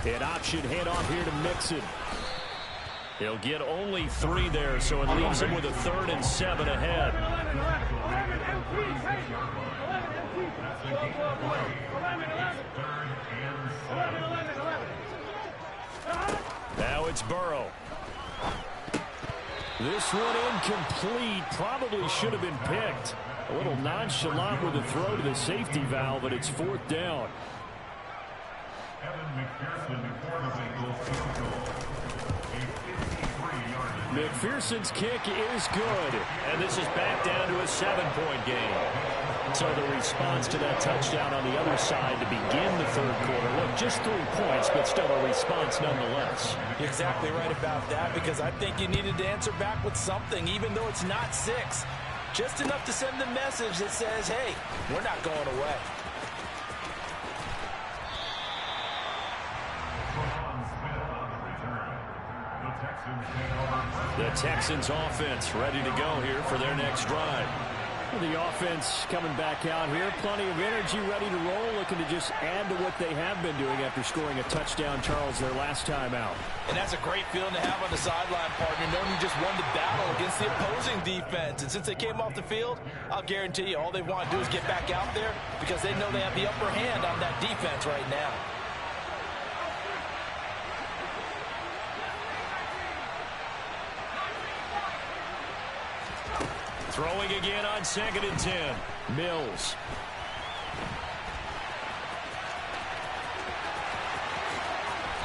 An option handoff here to Mixon. He'll get only 3 there, so it leaves him with a 3rd and 7 ahead. Now it's Burrow. This one incomplete. Probably should have been picked. A little nonchalant with a throw to the safety valve, but it's 4th down. McPherson's kick is good. And this is back down to a 7-point game. So the response to that touchdown on the other side to begin the third quarter. Look, just 3 points, but still a response nonetheless. You're exactly right about that, because I think you needed to answer back with something, even though it's not 6. Just enough to send the message that says, hey, we're not going away. The Texans offense ready to go here for their next drive. The offense coming back out here. Plenty of energy, ready to roll, looking to just add to what they have been doing after scoring a touchdown, Charles, their last time out. And that's a great feeling to have on the sideline, partner, knowing you just won the battle against the opposing defense. And since they came off the field, I'll guarantee you all they want to do is get back out there, because they know they have the upper hand on that defense right now. Throwing again on 2nd and 10. Mills.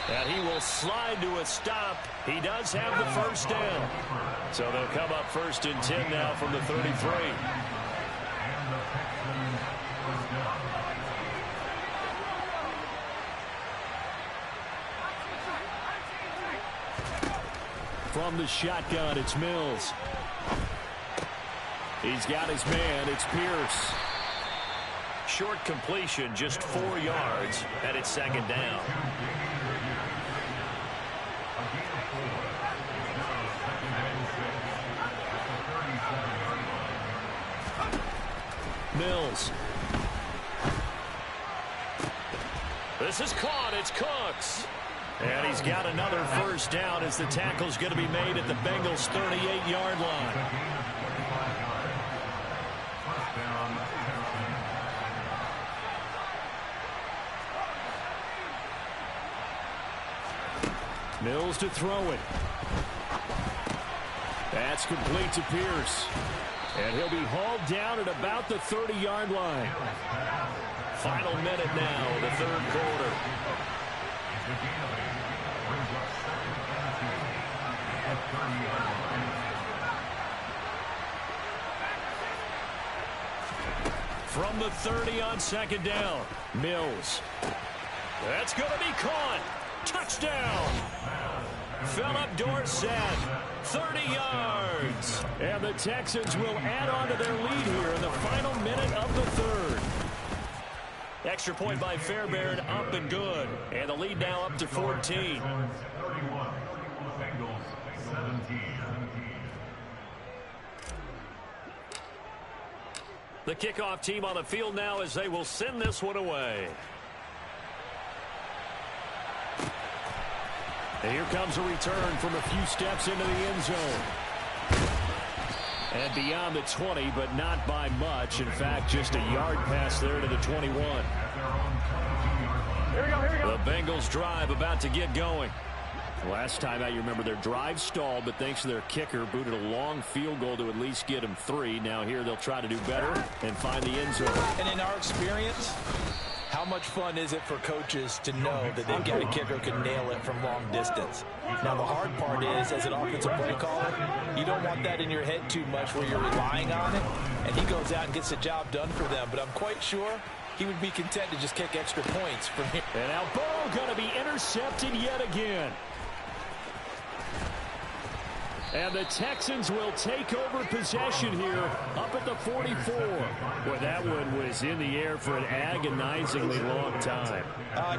And he will slide to a stop. He does have the first down. So they'll come up 1st and 10 now from the 33. From the shotgun, it's Mills. He's got his man. It's Pierce. Short completion, just 4 yards, and it's 2nd down. Mills. This is caught. It's Cooks. And he's got another first down as the tackle's going to be made at the Bengals' 38-yard line. Mills to throw it. That's complete to Pierce. And he'll be hauled down at about the 30-yard line. Final minute now of the third quarter. From the 30 on 2nd down, Mills. That's going to be caught. Touchdown. Philip Dorsett, 30 yards. And the Texans will add on to their lead here in the final minute of the third. Extra point by Fairbairn, up and good. And the lead now up to 14. The kickoff team on the field now as they will send this one away. And here comes a return from a few steps into the end zone. And beyond the 20, but not by much. In fact, just a yard pass there to the 21. Here we go. The Bengals drive about to get going. Last time out, you remember their drive stalled, but thanks to their kicker, booted a long field goal to at least get them 3. Now here they'll try to do better and find the end zone. And in our experience, how much fun is it for coaches to know that they've got a kicker who can nail it from long distance? Now, the hard part is, as an offensive play caller, you don't want that in your head too much where you're relying on it, and he goes out and gets the job done for them. But I'm quite sure he would be content to just kick extra points from here. And now Burrow going to be intercepted yet again. And the Texans will take over possession here up at the 44. Boy, that one was in the air for an agonizingly long time.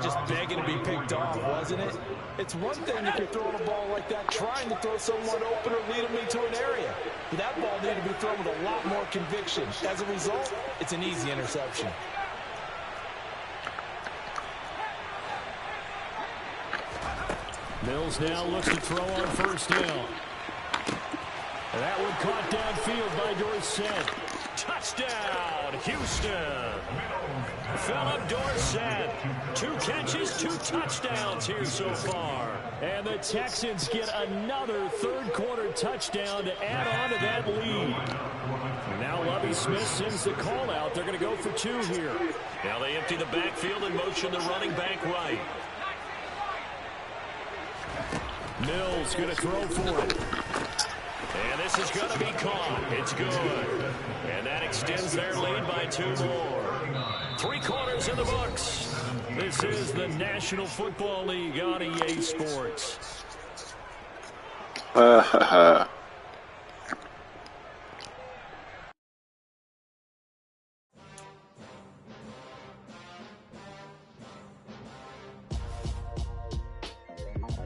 Just begging to be picked off, wasn't it? It's one thing if you're throwing a ball like that, trying to throw someone open or lead them into an area. But that ball needed to be thrown with a lot more conviction. As a result, it's an easy interception. Mills now looks to throw on first down. That one caught downfield by Dorsett. Touchdown, Houston. Philip Dorsett. 2 catches, 2 touchdowns here so far. And the Texans get another third quarter touchdown to add on to that lead. And now Lovie Smith sends the call out. They're going to go for 2 here. Now they empty the backfield and motion the running back right. Mills going to throw for it. And this is going to be caught. It's good. And that extends their lead by 2 more. 3 quarters in the books. This is the National Football League on EA Sports.